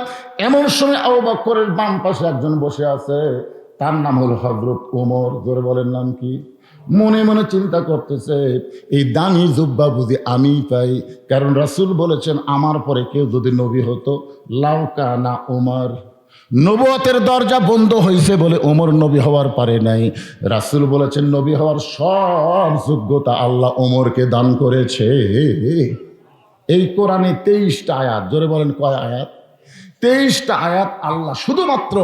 Speaker 1: এমন সময় আবু বকরের বাম পাশে একজন বসে আছে, তার নাম হলো হযরত ওমর। জোরে বলেন নাম কি? মনে মনে চিন্তা করতেছে, এই দামি জুব্বা বুঝি আমি পাই, কারণ রাসূল বলেছেন আমার পরে কেউ যদি নবী হতো, লাউ কানা ওমর, নবুয়তের দরজা বন্ধ হয়েছে বলে ওমর নবী হওয়ার পারে নাই। রাসূল বলেছেন নবী হওয়ার সব যোগ্যতা আল্লাহ ওমরকে দান করেছে। এই কোরআনে 23টা আয়াত, জোরে বলেন কয় আয়াত? 23টা আয়াত আল্লাহ শুধুমাত্র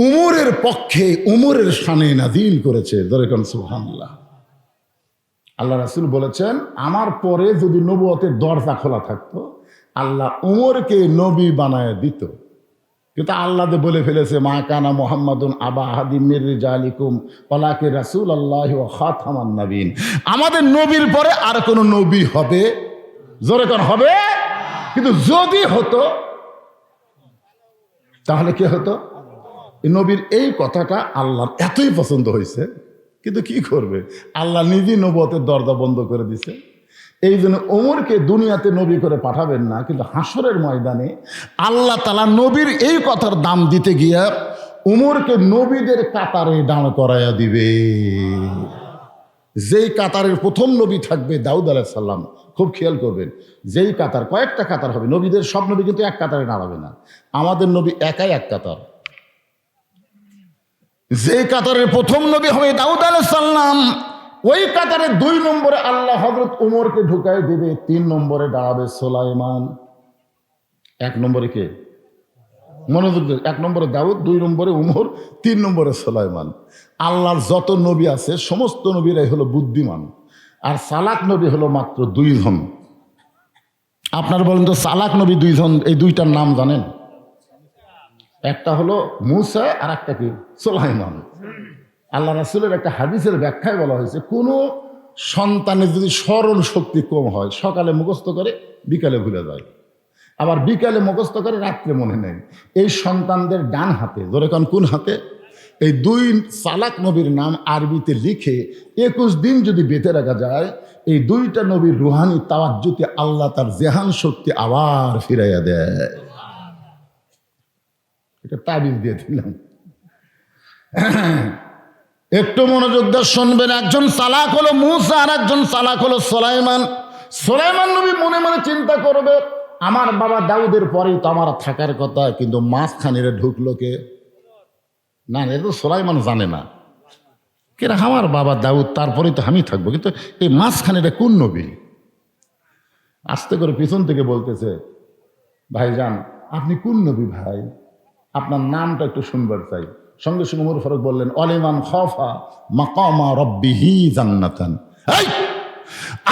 Speaker 1: উমরের পক্ষে, উমরের শানে নাযিল করেছে। জোরে কোন সুবহানাল্লাহ। আল্লাহ রাসূল বলেছেন আমার পরে যদি নবুয়তের দরজা খোলা থাকতো, আল্লাহ উমরকে নবী বানায় দিত। কিন্তু আল্লাহ বলে ফেলেছে মা কানা মুহাম্মাদুন আবা আহাদিম মির রিজালিকুম ওয়ালাকিন রাসূলুল্লাহি ওয়া খাতামান নবীন। আমাদের নবীর পরে আর কোন নবী হবে? জোরে কোন হবে? কিন্তু যদি হতো তাহলে কি হতো? নবীর এই কথাটা আল্লাহর এতই পছন্দ হয়েছে, কিন্তু কি করবে, আল্লাহ নিজেই নবুয়তের দরজা বন্ধ করে দিছে। এই জন্য ওমরকে দুনিয়াতে নবী করে পাঠাবেন না, কিন্তু হাসরের ময়দানে আল্লাহ তাআলা নবীর এই কথার দাম দিতে গিয়া উমরকে নবীদের কাতারে দাঁড় করাইয়া দিবে। যেই কাতারের প্রথম নবী থাকবে দাউদ আলাইহিস সালাম, খুব খেয়াল করবেন, যেই কাতার, কয়েকটা কাতার হবে, নবীদের সব নবী কিন্তু এক কাতারে দাঁড়াবে না, আমাদের নবী একাই এক কাতার। যেই কাতারের প্রথম নবী হবে দাউদ আলাইহিস সালাম, ওই কাতারে 2 নম্বরে আল্লাহ হযরত উমরকে ঢুকাই দিবে, 3 নম্বরে দাঁড়াবে সুলাইমান। 1 নম্বরে কে? মনোযোগ, 1 নম্বরে দাউদ, 2 নম্বরে উমর, 3 নম্বরে সুলাইমান। আল্লাহর যত নবী আছে সমস্ত নবীরাই হলো বুদ্ধিমান, আর চালাক নবী হলো মাত্র 2 জন। আপনারা বলেন তো চালাক নবী 2 জন, এই 2টার নাম জানেন? একটা হলো মূসা আর একটা কি? সুলাইমান। আল্লাহ রাসূলের একটা হাদিসের ব্যাখ্যায় বলা হয়েছে, কোনো সন্তানের যদি স্মরণ শক্তি কম হয়, সকালে মুখস্থ করে বিকালে ভুলে যায়, আবার বিকালে মুখস্থ করে রাত্রে মনে নেই, এই সন্তানদের ডান হাতে, ধরে কোন হাতে? এই 2 চালাক নবীর নাম আরবিতে লিখে 21 দিন যদি বেঁধে রাখা যায়, এই 2টা নবীর রুহানি তাওয়াজ্জুতে আল্লাহ তার জেহান শক্তি আবার ফিরাইয়া দেয়। এটা তাবিজ দিয়ে দিলাম। একটু মনোযোগ দিয়ে শুনবেন। একজন চালাক হলো মূসা আর একজন চালাক হলো সুলাইমান। সুলাইমান নবী মনে মনে চিন্তা করবে, আমার বাবা দাউদের পরেই তো আমার থাকার কথা, কিন্তু মাঝখানে ঢুকলো কে? না, এটা তো সুলাইমান জানে না কেরা আমার বাবা দাউদ, তারপরেই তো আমি থাকবো, কিন্তু এই মাঝখানে কোন নবী? আস্তে করে পিছন থেকে বলতেছে, ভাইজান আপনি কোন নবী ভাই? আপনার নামটা একটু শুনবার চাই। সঙ্গে সঙ্গে ওমর ফারুক বললেন, অলিমান খাফা মাকামা রাব্বিহি জান্নাতান। এই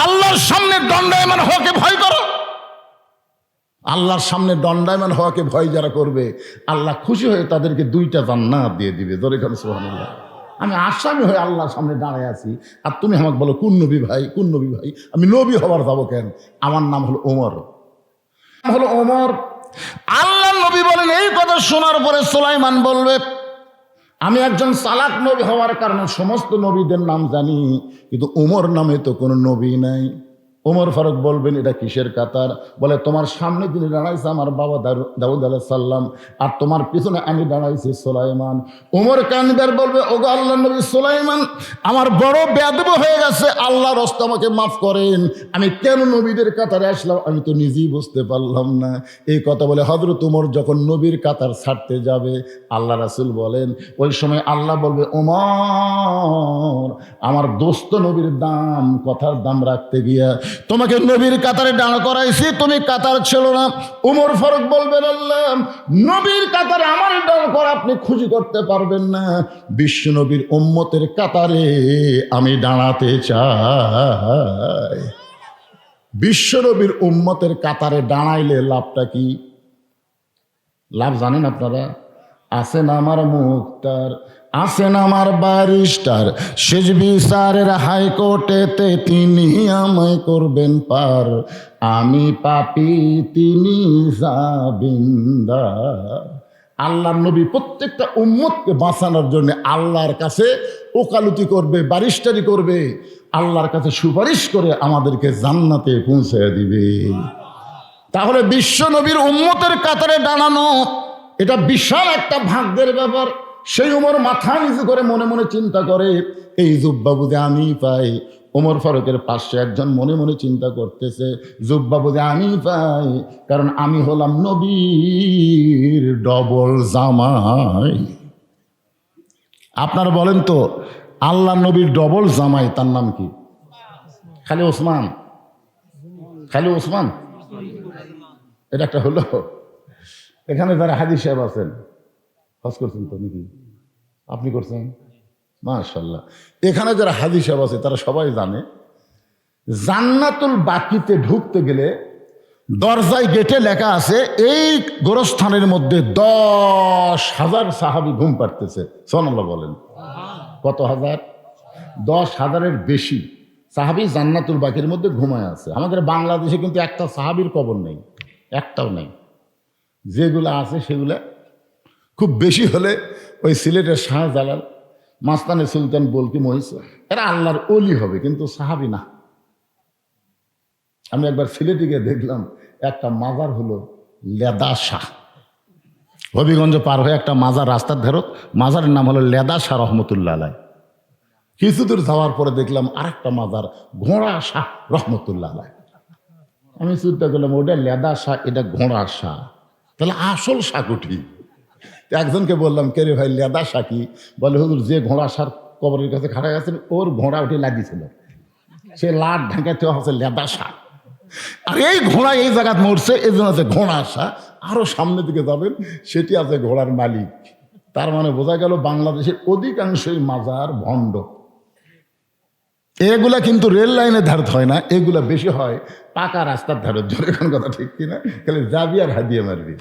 Speaker 1: আল্লাহর সামনে দণ্ডায়মান হওয়াকে ভয় করো। আল্লাহর সামনে দণ্ডায়মান হওয়াকে ভয় যারা করবে, আল্লাহ খুশি হয়ে তাদেরকে 2টা জান্নাত দিয়ে দিবে। ধরে খান সুবহানাল্লাহ। আমি আসামি হয়ে আল্লাহর সামনে দাঁড়ায় আছি, আর তুমি আমাকে বলো কোন নবী ভাই, কোন নবী ভাই? আমি নবী হবার যাবো কেন? আমার নাম হলো ওমর, ওমর। আল্লাহ নবী বলেন, এই কথা শোনার পরে সুলাইমান বলবে, আমি একজন চালাক নবী হওয়ার কারণে সমস্ত নবীদের নাম জানি, কিন্তু ওমর নামে তো কোনো নবী নাই। ওমর ফারুক বলবেন, এটা কিসের কাতার? বলে, তোমার সামনে যিনি দাঁড়াইছে আমার বাবা দাউদ আলাইহিস সালাম, আর তোমার পিছনে আমি দাঁড়াইছি সুলাইমান। ওমর কানবার বলবে, ওগো আল্লাহর নবী সুলাইমান, আমার বড় বেয়াদব হয়ে গেছে, আল্লাহর রাস্তে আমাকে মাফ করেন। আমি কেন নবীদের কাতারে আসলাম আমি তো নিজেই বুঝতে পারলাম না। এই কথা বলে হযরত ওমর যখন নবীর কাতার ছাড়তে যাবে, আল্লাহ রাসূল বলেন, ওই সময় আল্লাহ বলবে, ওমর আমার দোস্ত নবীর দাম, কথার দাম রাখতে গিয়া তোমাকে নবীর কাতারে দাঁড় করাইছি, তুমি কাতার ছিল না। ওমর ফারুক বলবেন, আল্লাহ নবীর কাতারে আমার দাঁড় করা আপনি খুশি করতে পারবেন না, বিশ্ব নবীর উম্মতের কাতারে আমি দাঁড়াতে চাই। বিশ্ব নবীর উম্মতের কাতারে দাঁড়াইলে লাভটা কি? লাভ জানেন আপনারা? আছেন আমার মুক্তার, আছেন আমার ব্যারিস্টার, শেষ বিচারের হাইকোর্টেতে তিনি আমায় করবেন পার, আমি পাপী তিনি জামিনদার। আল্লাহর নবী প্রত্যেকটা উম্মতকে বাঁচানোর জন্য আল্লাহর কাছে ওকালতি করবে, ব্যারিস্টারি করবে, আল্লাহর কাছে সুপারিশ করে আমাদেরকে জান্নাতে পৌঁছে দিবে। তাহলে বিশ্ব নবীর উম্মতের কাতারে দাঁড়ানো এটা বিশাল একটা ভাগ্যের ব্যাপার। সেই ওমর মাথা নিচু করে মনে মনে চিন্তা করে, এই জুব্বা বুঝে আমি পাই। ওমর ফারুকের পাশে একজন মনে মনে চিন্তা করতেছে, জুব্বা বুঝে আমি পাই, কারণ আমি হলাম নবীর ডবল জামাই। আপনারা বলেন তো, আল্লাহ নবীর ডবল জামাই তার নাম কি? খালি ওসমান? খালি ওসমান? এটা একটা হলো। এখানে যারা হাজী সাহেব আছেন, হজ করছেন তো নাকি? আপনি করছেন? মাশাআল্লাহ। এখানে যারা হাজী সাহেব আছে তারা সবাই জানে, জান্নাতুল বাকিতে ঢুকতে গেলে দরজায় গেটে লেখা আছে, এই গোরস্থানের মধ্যে 10,000 সাহাবী ঘুম পাড়তেছে। সুবহানাল্লাহ বলেন। কত হাজার? 10,000-এর বেশি সাহাবী জান্নাতুল বাকির মধ্যে ঘুমায় আছে। আমাদের বাংলাদেশে কিন্তু একটা সাহাবীর কবর নেই, একটাও নেই। যেগুলো আছে সেগুলো খুব বেশি হলে ওই সিলেটের শাহজালাল, মাস্তানে সুলতান বলকি মহিষ, এরা আল্লাহর ওলি হবে, কিন্তু সাহাবী না। আমি একবার সিলেটে গিয়ে দেখলাম একটা মাজার হলো লেদা শাহ। হবিগঞ্জ পার হয়ে একটা মাজার রাস্তার ধারত, মাজারের নাম হলো লেদা শাহ রহমতুল্লাহ আলাই। কিছু দূর যাওয়ার পরে দেখলাম আরেকটা মাজার ঘোড়া শাহ রহমতুল্লাহ আলাই। আমি চিন্তা করলাম, ওটা লেদা শাহ, এটা ঘোড়া শাহ, তাহলে আসল শাহ কুঠি। একজনকে বললাম, কে রে ভাই লেদা শাহ কি? বলে, হুজুর যে ঘোড়া শাহ কবরের কাছে খাড়া গেছেন ওর ঘোড়া উঠে লাগিয়েছিল, সে লাট ঢাকাতে হচ্ছে লেদা শাহ। আর এই ঘোড়া এই জায়গায় মরছে, এই জন্য আছে ঘোড়া শাহ। আরো সামনের দিকে যাবেন, সেটি আছে ঘোড়ার মালিক। তার মানে বোঝা গেল বাংলাদেশের অধিকাংশই মাজার ভণ্ড। এগুলা কিন্তু রেল লাইনের ধারত হয় না, এগুলা বেশি হয় পাকা রাস্তার ধারত। জোরে কোন কথা ঠিক কিনা? খালি যাবি আর হাদিয়ে মারবি।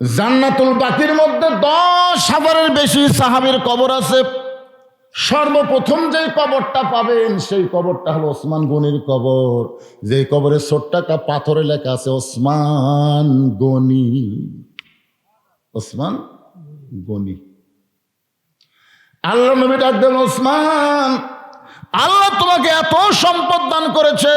Speaker 1: জান্নাতুল বাকির মধ্যে 10,000-এর বেশি সাহাবীর কবর আছে। সর্বপ্রথম যে কবরটা পাবেন সেই কবরটা হলো ওসমান গনির কবর। যে কবরে ছোট্ট একটা পাথরে লেখা আছে ওসমান গনি, ওসমান গনি। আল্লাহ নবী ডাকলেন, ওসমান, আল্লাহ তোমাকে এত সম্পদ দান করেছে,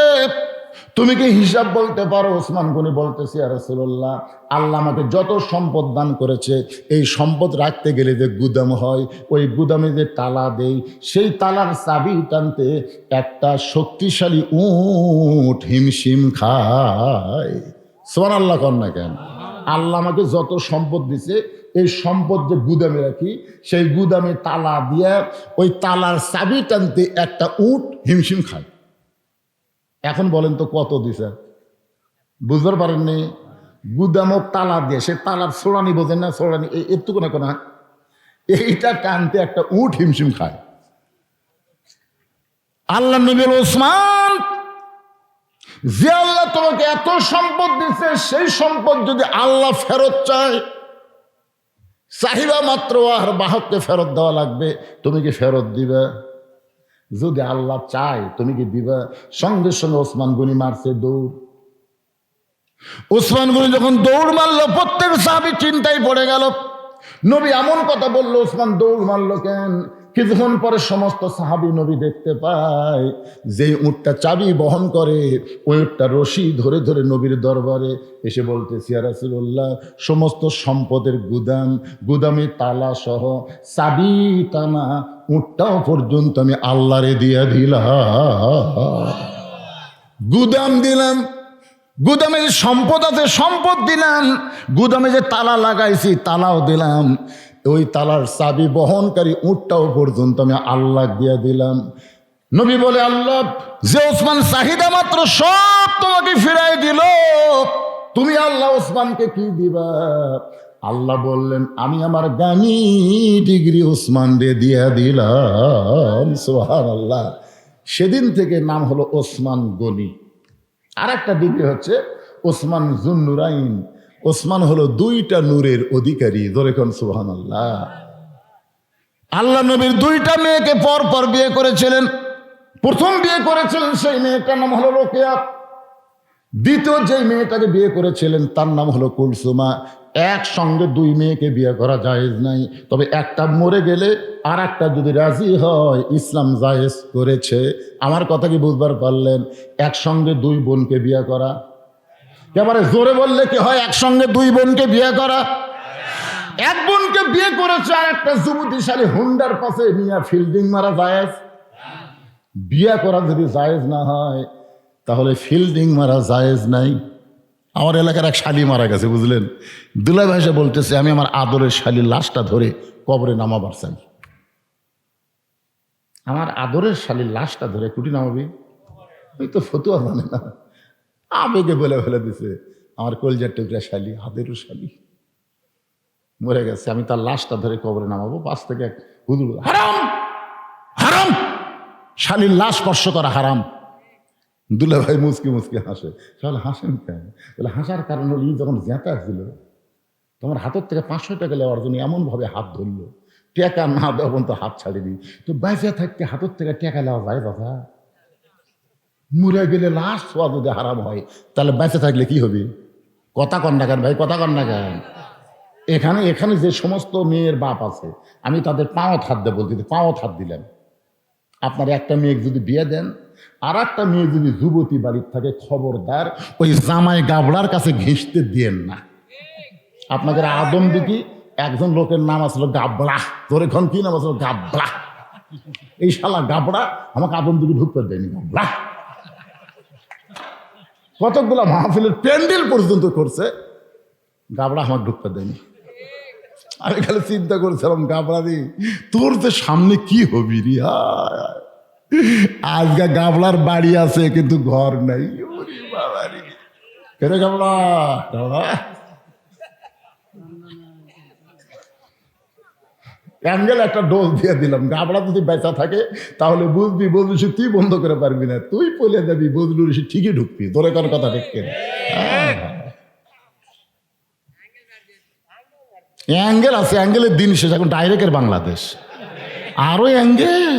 Speaker 1: তুমি কি হিসাব বলতে পারো? ওসমান গনি বলতেছি, ইয়া রাসূলুল্লাহ, আল্লাহ আমাকে যত সম্পদ দান করেছে, এই সম্পদ রাখতে গেলে যে গুদাম হয়, ওই গুদামে যে তালা দেই, সেই তালার চাবি টানতে একটা শক্তিশালী উট হিমশিম খায়। সুবহানাল্লাহ কর না কেন? আল্লাহ আমাকে যত সম্পদ দিছে, এই সম্পদ যে গুদামে রাখি, সেই গুদামে তালা দিয়ে ওই তালার চাবি টানতে একটা উট হিমশিম খায়। এখন বলেন তো কত দিছে? বুঝতে পারেননি? গুদামক তালা দিয়ে, সে তালার ছোড়ানি বোঝেন না? ছোড়ানি একটুকু না কোনা, এইটা টানতে একটা উট হিমশিম খায়। আল্লাহ নবী বলে, ওসমান, যে আল্লাহ তোমাকে এত সম্পদ দিচ্ছে, সেই সম্পদ যদি আল্লাহ ফেরত চায়, চাহিদা মাত্র আর বাহককে ফেরত দেওয়া লাগবে, তুমি কি ফেরত দিবে? যদি আল্লাহ চায় তুমি কি দিবা? সঙ্গে সঙ্গে ওসমান গনি মারছে দৌড়। ওসমান গনি যখন দৌড় মারলো, প্রত্যেক সাহাবী চিন্তায় পড়ে গেল। নবী এমন কথা বললো, ওসমান দৌড় মারলো কেন? কিছুক্ষণ পরে সমস্ত সাহাবী নবী দেখতে পায় যে উটটা চাবি বহন করে, ওই উটটা রশি ধরে ধরে নবীর দরবারে এসে বলতেছে, ইয়া রাসূলুল্লাহ, সমস্ত সম্পদের গুদাম, গুদামে তালা সহ চাবি টানা উটটাও পর্যন্ত আমি আল্লাহরে দিয়া দিলাম। গুদাম দিলাম, গুদামে যে সম্পদ আছে সম্পদ দিলাম, গুদামে যে তালা লাগাইছি তালাও দিলাম, ওই তালার চাবি বহনকারী উটটাও পর্যন্ত আমি আল্লাহ দিয়ে দিলাম। নবী বলে, আল্লাহ যে ওসমান চাহিদা মাত্র সব তোমাকে ফিরাই দিল, তুমি আল্লাহ ওসমানকে কি দিবা? আল্লাহ বললেন, আমি আমার গানি ডিগ্রি ওসমান রে দিয়া দিলাম। সুবহানাল্লাহ। সেদিন থেকে নাম হলো ওসমান গনি। আর একটা ডিগ্রি হচ্ছে ওসমান জুন্নুরাইন। ওসমান হলো দুইটা নূরের অধিকারী। ধরে কোন সুবহানাল্লাহ। আল্লাহ নবীর দুইটা মেয়েকে পর পর বিয়ে করেছিলেন। প্রথম বিয়ে করেছিলেন সেই মেয়েটার নাম হলো রোকেয়া। দ্বিতীয় যে মেয়েটাকে বিয়ে করেছিলেন তার নাম হলো কুলসুমা। একসঙ্গে দুই মেয়েকে বিয়ে করা জায়েজ নাই, তবে একটা মরে গেলে আর একটা যদি রাজি হয় ইসলাম জায়েজ করেছে। আমার কথা কি বুঝবার পারলেন? একসঙ্গে দুই বোনকে বিয়ে করা, একেবারে জোরে বললে কি হয়? একসঙ্গে দুই বোনকে বিয়ে করা। এক বোনকে বিয়ে করেছে আর একটা যুবতীশালী হুন্ডার পাশে নিয়ে ফিল্ডিং মারা জায়েজ? বিয়ে করা যদি জায়েজ না হয় তাহলে ফিল্ডিং মারা জায়েজ নাই। আমার এলাকার এক শালি মারা গেছে, বুঝলেন? দুলা ভাইসা বলতেছে, আমি আমার আদরের শালির লাশটা ধরে কবরে নামাবার চাই। আমার আদরের শালির লাশটা ধরে কুটি নামাবি? ওই তো ফতুয়া জানে না, আবেগে বলে ফেলে দিছে, আমার কলজার টুকরা শালি, হাতেরও শালি মরে গেছে, আমি তার লাশটা ধরে কবরে নামাবো। পাশ থেকে এক হুজুর, হারাম হারাম, শালির লাশ স্পর্শ করা হারাম। দুলা ভাই মুচকি মুচকি হাসে। তাহলে হাসেন কেন? বলে, হাসার কারণ হল, যখন জেঁতা ছিল তোমার হাতের থেকে 500 টাকা নেওয়ার জন্য এমনভাবে হাত ধরলো, টাকা না দেওয়া পর্যন্ত হাত ছাড়িনি। তো বাইসে থাকতে হাতের থেকে টাকা নেওয়া যায় বাবা? মরে গেলে লাশ ছোঁয়া যদি হারাম হয়, তাহলে বেঁচে থাকলে কি হবে? কথা কন না কেন ভাই, কথা কন না কেন? এখানে এখানে যে সমস্ত মেয়ের বাপ আছে, আমি তাদের পাওয়াত হাত দেব বলতে, পাওয়াত হাত দিলেন। আপনার একটা মেয়ে যদি বিয়ে দেন, আর একটা মেয়ে যদি যুবতী বাড়ির থাকে, খবরদার ওই জামাই গাবড়ার কাছে ঘেঁষতে দিয়েন না। আপনাদের আদম দিকে একজন লোকের নাম আসলো গাবড়া। তোর এখন কি নাম আসলো? গাবড়া। এই শালা গাবড়া আমাকে আদম দিকে ঢুকতে দেয়নি। গাবড়া কতগুলা মাহফিলের প্যান্ডেল পর্যন্ত করছে, গাবড়া আমাকে ঢুকতে দেয়নি। আমি খালি চিন্তা করছিলাম, গাবড়া রে তোর যে সামনে কি হবি রে। আজকে গাবলার বাড়ি আছে কিন্তু ঘর নাই। কেন গাবলা? অ্যাঙ্গেল একটা ডোজ দিয়ে দিলাম, গাবড়া যদি বেচা থাকে তাহলে বুঝবি, বদলু সে তুই বন্ধ করে পারবি না, তুই পলে যাবি, বদলুর সে ঠিকই ঢুকবি। তোরে কার কথা দেখতে অ্যাঙ্গেল আছে, অ্যাঙ্গেলের দিন শেষ। এখন ডাইরেক্টের বাংলাদেশ আরো অ্যাঙ্গেল।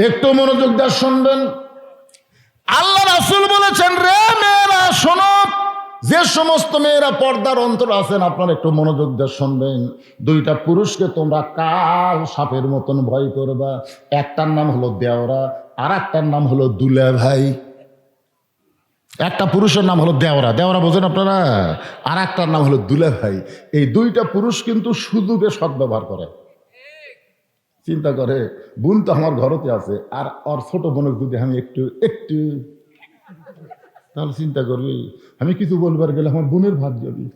Speaker 1: একটু মনোযোগ দিয়ে শুনবেন। আল্লাহ রাসূল বলেছেন, রে মেয়েরা শোনো, যে সমস্ত মেয়েরা পর্দার অন্তর আছেন আপনারা একটু মনোযোগ দিয়ে শুনবেন। দুইটা পুরুষকে তোমরা কাল সাপের মতন ভয় করবা। একটার নাম হলো দেওরা, আর একটার নাম হলো দুলা ভাই। একটা পুরুষের নাম হলো দেওরা, দেওরা বোঝেন আপনারা, আর একটার নাম হলো দুলা ভাই। এই দুইটা পুরুষ কিন্তু সুযোগে সদ্ব্যবহার করে। চিন্তা করে বোন তো আমার ঘরতে আছে, আর ওর ছোট বোনের যদি আমি একটু একটু তাহলে চিন্তা করবি আমি কিছু বলবার গেলে আমার বোনের ভাত যাবি।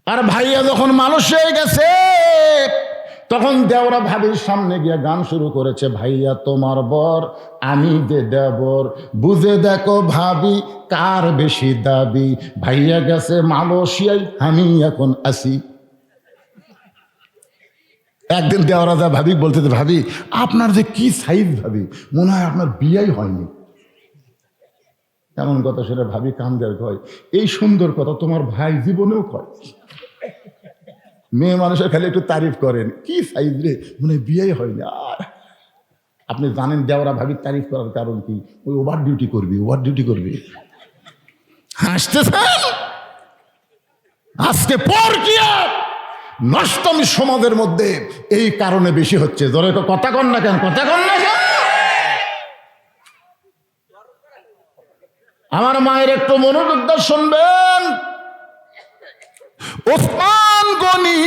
Speaker 1: আর ভাইয়া যখন মানুষ হয়ে গেছে তখন দেওরা ভাবির সামনে গিয়ে গান শুরু করেছে, ভাইয়া তোমার বর আমি যে দেবর, বুঝে দেখো ভাবি কার বেশি দাবি, ভাইয়া গেছে মালয়েশিয়ায় আমি এখন আসি। একদিন দেওরা যা ভাবি বলতে, ভাবি আপনার যে কি সাইজ, ভাবি মনে হয় আপনার বিয়েই হয়নি। এমন কথা শুনে ভাবি কান্দের কয়, এই সুন্দর কথা তোমার ভাই জীবনেও কয়। মেয়ে মানুষের খালি একটু তারিফ করেন, কি সাইজ রে, মনে বিয়েই হয়নি। আর আপনি জানেন দেওরা ভাবির তারিফ করার কারণ কি? ওই ওভার ডিউটি করবি, ওভার ডিউটি করবি। হাসতেছেন? আজকে পর কি নষ্টমী সমাজের মধ্যে এই কারণে বেশি হচ্ছে। ধরে কথা কন না কেন, কথা কন না কেন? আমার মায়ের একটু মনোযোগ দিয়ে শুনবেন। ওসমান গনি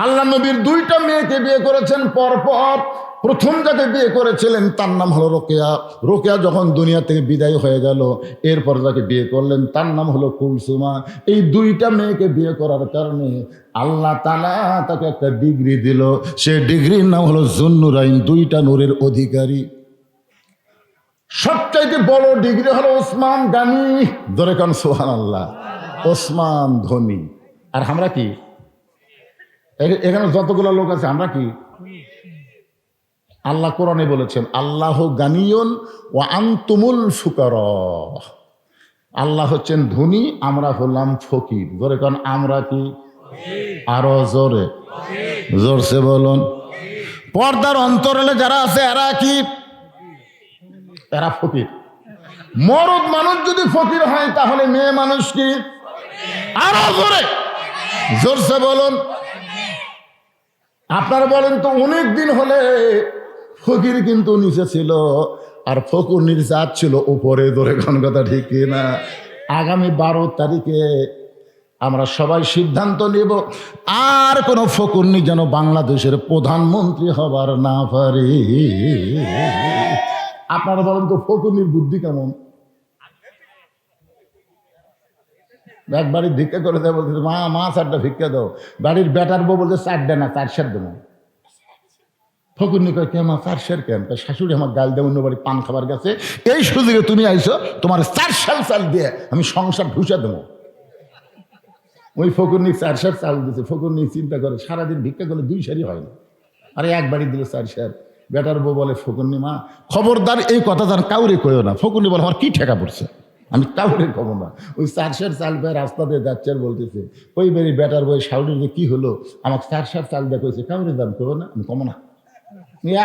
Speaker 1: আল্লাহ নবীর দুইটা মেয়েকে বিয়ে করেছেন পরপর। প্রথম যাকে বিয়ে করেছিলেন তার নাম হলো রোকেয়া। রোকেয়া যখন দুনিয়া থেকে বিদায় হয়ে গেল, এরপর যাকে বিয়ে করলেন তার নাম হলো কুলসুমা। এই দুইটা মেয়েকে বিয়ে করার কারণে আল্লাহ তাআলা তাকে একটা ডিগ্রি দিল, সে ডিগ্রির নাম হলো জুন্নুরাইন, দুইটা নূরের অধিকারী। সবচাইতে বড় ডিগ্রি হলো ওসমান গানি, ধরে কান সুবহানাল্লাহ, ওসমান ধনী। আর আমরা কি? এখানে যতগুলো লোক আছে আমরা কি? আল্লাহ কোরআনে বলেছেন আল্লাহ গানিয়ুন ওয়া আনতুমুল ফুকারা। আল্লাহ হচ্ছেন ধনী, আমরা হলাম ফকির। ধরে কারণ আমরা কি? আরো জোরে, জোরসে বলুন। পর্দার অন্তরালে যারা আছে এরা কি? এরা ফকির। মরদ মানুষ যদি ফকির হয় তাহলে মেয়ে মানুষ কি? আরো জোরে, জোরসে বলুন। আপনারা বলেন তো, অনেক দিন হলে ফকির কিন্তু নিচে ছিল আর ফকুরনির জাত ছিল উপরে। ধরে কোন কথা ঠিক না? আগামী 12 তারিখে আমরা সবাই সিদ্ধান্ত নেব আর কোন ফকুরনি যেন বাংলাদেশের প্রধানমন্ত্রী হবার না পারে। আপনারা বলেন তো ফকুরনির বুদ্ধি কেমন? এক বাড়ির ভিক্ষা করে দেয়, বলছে মা মা 4টা ভিক্ষা দাও। বাড়ির বেটার বউ বলছে 4টা না 4 সের দেবো। ফকুরনি কয় কে মা 4 সের কেন? শাশুড়ি আমার গাল দেয়, অন্য বাড়ি পান খাবার গেছে, এই সুযোগে তুমি আইছো, তোমার 4 সের চাল দিয়ে আমি সংসার ঢুসা দেবো। ওই ফকুরনি 4 সের চাল দিচ্ছে। ফকুরনি চিন্তা করে সারাদিন ভিক্ষা করলে 2 সেরই হয় না, আরে এক বাড়ি দিল 4 সের। বেটার বউ বলে ফকুরনি মা খবরদার এই কথা যেন কাউরে কইও না। ফকুরনি বলে আমার কি ঠেকা পড়ছে, আমি কাউরে কব না। ওই 4 সের চাল পেয়ে রাস্তা দিয়ে যাচ্ছে আর বলতেছে, ওই বেরি বেটার বই শাউরির যে কি হলো, আমাকে 4 সের চাল দিয়ে কইছে, কাউরে দাম করবো না, আমি কমো না।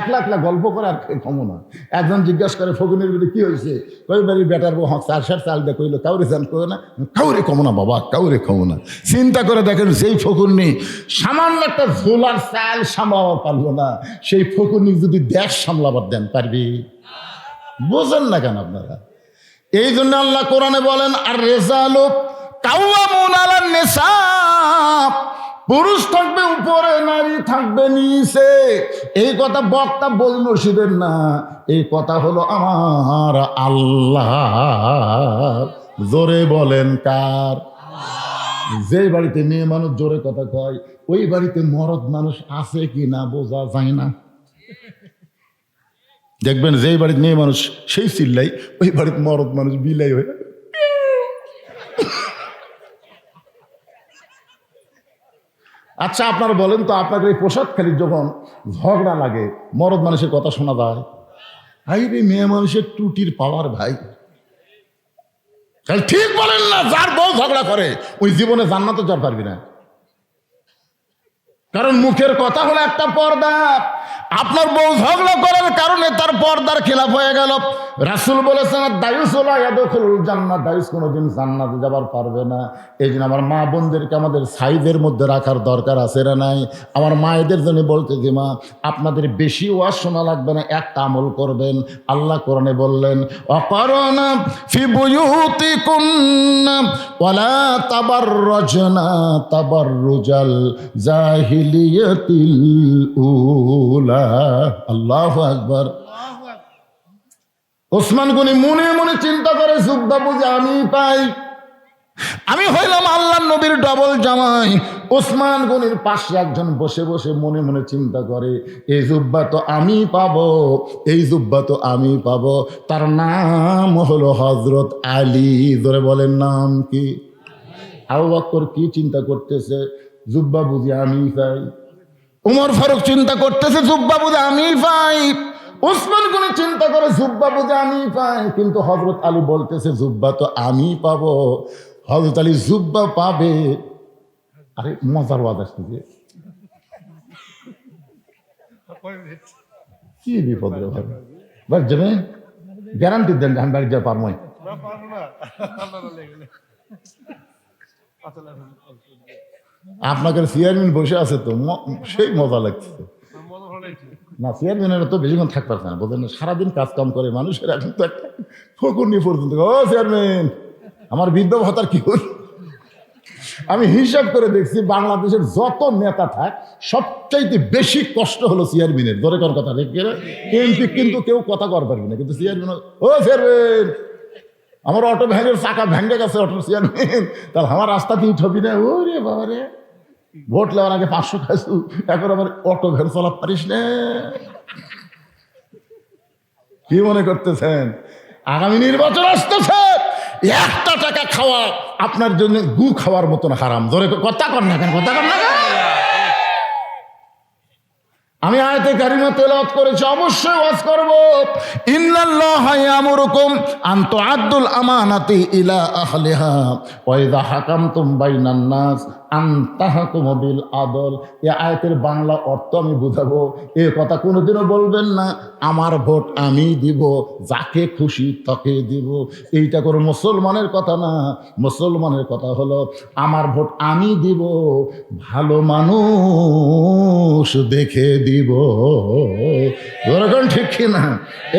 Speaker 1: একলা একলা গল্প করে আর কমো না। একজন জিজ্ঞাসা করে ফকুনের বেরি কি হয়েছে, ওই বেরি বেটার বউ 4 সের চাল দিয়ে কইলো, কাউরে দাম করবো না, কাউরে কমো না বাবা, কাউরে কমো না। চিন্তা করে দেখেন, সেই ফকুরনি সামান্য একটা ঝোলার চাল সামলাবার পারলো না, সেই ফকুরনি যদি দেশ সামলাবার দেন পারবি? বোঝেন না কেন আপনারা? এই জন্য আল্লাহ কোরআনে বলেন আর রিজালু কাওয়ামুন আলান নিসা, পুরুষ থাকবে উপরে, নারী থাকবে নিচে। এই কথা বক্তা বলল শিবের না, এই কথা হলো আমার আল্লাহ। জোরে বলেন কার? যে বাড়িতে মেয়ে মানুষ জোরে কথা কয় ওই বাড়িতে মরদ মানুষ আছে কি না বোঝা যায় না। দেখবেন যেই বাড়িতে মেয়ে মানুষ সেই চিল্লাই, ওই বাড়িতে মরদ মানুষ বিলাই হয়ে। আচ্ছা আপনারা বলেন তো, আপনাদের এই পোশাক খালি যখন ঝগড়া লাগে মরদ মানুষের কথা শোনা যায়? ভাই রে, মেয়ে মানুষের টুটির পাওয়ার ভাই। ঠিক বলেন না? যার বউ ঝগড়া করে ওই জীবনে জান্নাতে যাওয়ার পারবি না। কারণ মুখের কথা হলো একটা পর্দা, আপনার বউ ঝগড়া করার কারণে তার পর্দার খেলাফ হয়ে গেল। রাসূল বলেছেন দায়ুস লা ইয়াদখুলুল জান্নাহ, দায়ুস কোনোদিন জান্নাতে যাবার পারবে না। এই জন্য আমার মা বোনদেরকে আমাদের সাইজের মধ্যে রাখার দরকার আছে না নাই? আমার মায়েদের জন্য বলতে যে মা, আপনাদের বেশি ওয়াজ শোনা লাগবে না, একটা আমল করবেন। আল্লাহ কোরআনে বললেন ওয়াকারনা ফি বুয়ুতিকুন্না ওয়ালা তাবাররাজনা তাবাররুজাল জাহিলিয়াতিল উলা। আল্লাহু আকবার। ওসমান গনি মনে মনে চিন্তা করে জুব্বা বুঝে আমি পাই, আমি হইলাম আল্লাহর নবীর ডবল জামাই। ওসমান গনির পাশে একজন বসে বসে মনে মনে চিন্তা করে এই জুব্বা তো আমি পাবো, এই জুব্বা তো আমি পাবো। তার নাম হলো হযরত আলী। ধরে বলেন নাম কি? আবু বকর কি চিন্তা করতেছে? জুব্বা বুঝি আমি পাই। উমর ফারুক চিন্তা করতেছে জুব্বা বুঝি আমি পাই। ওসমান গনি চিন্তা করে জুব্বা বুঝে আমি পাই, কিন্তু হযরত আলী বলতেছে জুব্বা তো আমি পাবো। হযরত আলী জুব্বা পাবে। আরে মজার ওয়াজ আসছে, কি বিপদ রে ভাই। বাড়ি যাবে গ্যারান্টি দেন আমি বাড়ি যা পারবো। আপনাদের চেয়ারম্যান বসে আছে তো, সেই মজা লাগছে না। চেয়ারম্যানেরা তো বেশিক্ষণ থাকতে পারছে না, বোঝেন না, সারাদিন কাজ কাম করে মানুষের। এখন তো একটা ফকুনি পর্যন্ত ও চেয়ারম্যান আমার বৃদ্ধ ভাতার কি হল। আমি হিসাব করে দেখছি বাংলাদেশের যত নেতা থাক সবচাইতে বেশি কষ্ট হলো চেয়ারম্যানের। ধরে কোন কথা রেখে এমপি কিন্তু কেউ কথা কর পারবে না, কিন্তু চেয়ারম্যান ও চেয়ারম্যান আমার অটো ভ্যানের চাকা ভেঙে গেছে, অটো চেয়ারম্যান তাহলে আমার রাস্তা দিয়ে ছবি না। ও রে বাবা রে, ভোট নেওয়ার আগে 500 খাইছু, এখন আমার অটো ভ্যান চালাতে পারিস না। কি মনে করতেছেন আগামী নির্বাচন আসতেছে, একটা টাকা খাওয়া আপনার জন্য গু খাওয়ার মতন হারাম। ধরে কথা কর না কেন, কথা কর না কেন? আমি আয়াতে কারিমা তেলাওয়াত করেছি, অবশ্যই ওয়াজ করব। ইন্নাল্লাহা ইয়ামুরুকুম আন তুআদ্দুল আমানাতি ইলা আহলিহা ওয়া ইযা হাকামতুম বাইনান নাস আন তাহকুমু বিল আদল। এই আয়াতের বাংলা অর্থ আমি বুঝাবো। এই কথা কোনোদিনও বলবেন না আমার ভোট আমি দিব, যাকে খুশি তাকে দিব। এইটা কোনো মুসলমানের কথা না। মুসলমানের কথা হলো আমার ভোট আমি দিব, ভালো মানুষ দেখে দিব। ওরকম ঠিক কিনা?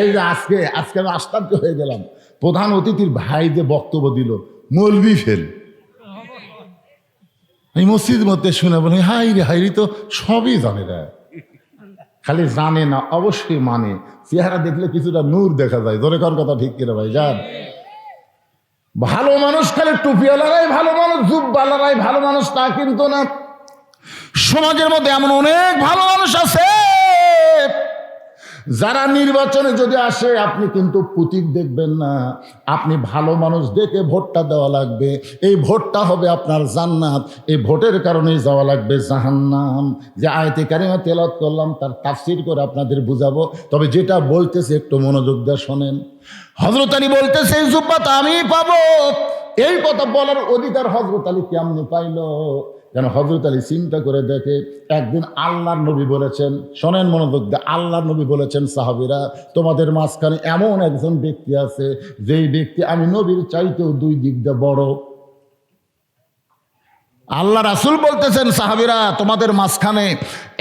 Speaker 1: এই যে আজকে আমি আশ্চর্য হয়ে গেলাম, প্রধান অতিথির ভাই যে বক্তব্য দিল মৌলভি ফেল। এই মসজিদ মধ্যে শুনে বলে হাইরি তো সবই জানে না, খালি জানে না অবশ্যই মানে। চেহারা দেখলে কিছুটা নূর দেখা যায়। ধরে কোন কথা ঠিক কিনা ভাই যান? ভালো মানুষ খালি টুপিওয়ালারাই ভালো মানুষ, জুব্বালারাই ভালো মানুষ তা কিন্তু না। সমাজের মধ্যে এমন অনেক ভালো মানুষ আছে যারা নির্বাচনে যদি আসে আপনি কিন্তু প্রতীক দেখবেন না, আপনি ভালো মানুষ দেখে ভোটটা দেওয়া লাগবে। এই ভোটটা হবে আপনার জান্নাত, এই ভোটের কারণেই যাওয়া লাগবে জাহান্নাম। যে আয়াতে কারিমা তেলাওয়াত করলাম তার তাফসীর করে আপনাদের বুঝাবো, তবে যেটা বলতেছে একটু মনোযোগ দিয়ে শোনেন। হযরত আলী বলতেছে এই জুব্বাটা আমি পাবো। এই কথা বলার অধিকার হযরত আলী কেমনে পাইল? যেন হযরত আলী চিন্তা করে দেখে, একদিন আল্লাহর নবী বলেছেন, শোনেন মনোযোগ দিয়ে, আল্লাহর নবী বলেছেন সাহাবীরা তোমাদের মাঝখানে এমন একজন ব্যক্তি আছে যেই ব্যক্তি আমি নবীর চাইতেও 2 দিক দিয়ে বড়। আল্লাহ রাসূল বলতেছেন সাহাবীরা তোমাদের মাঝখানে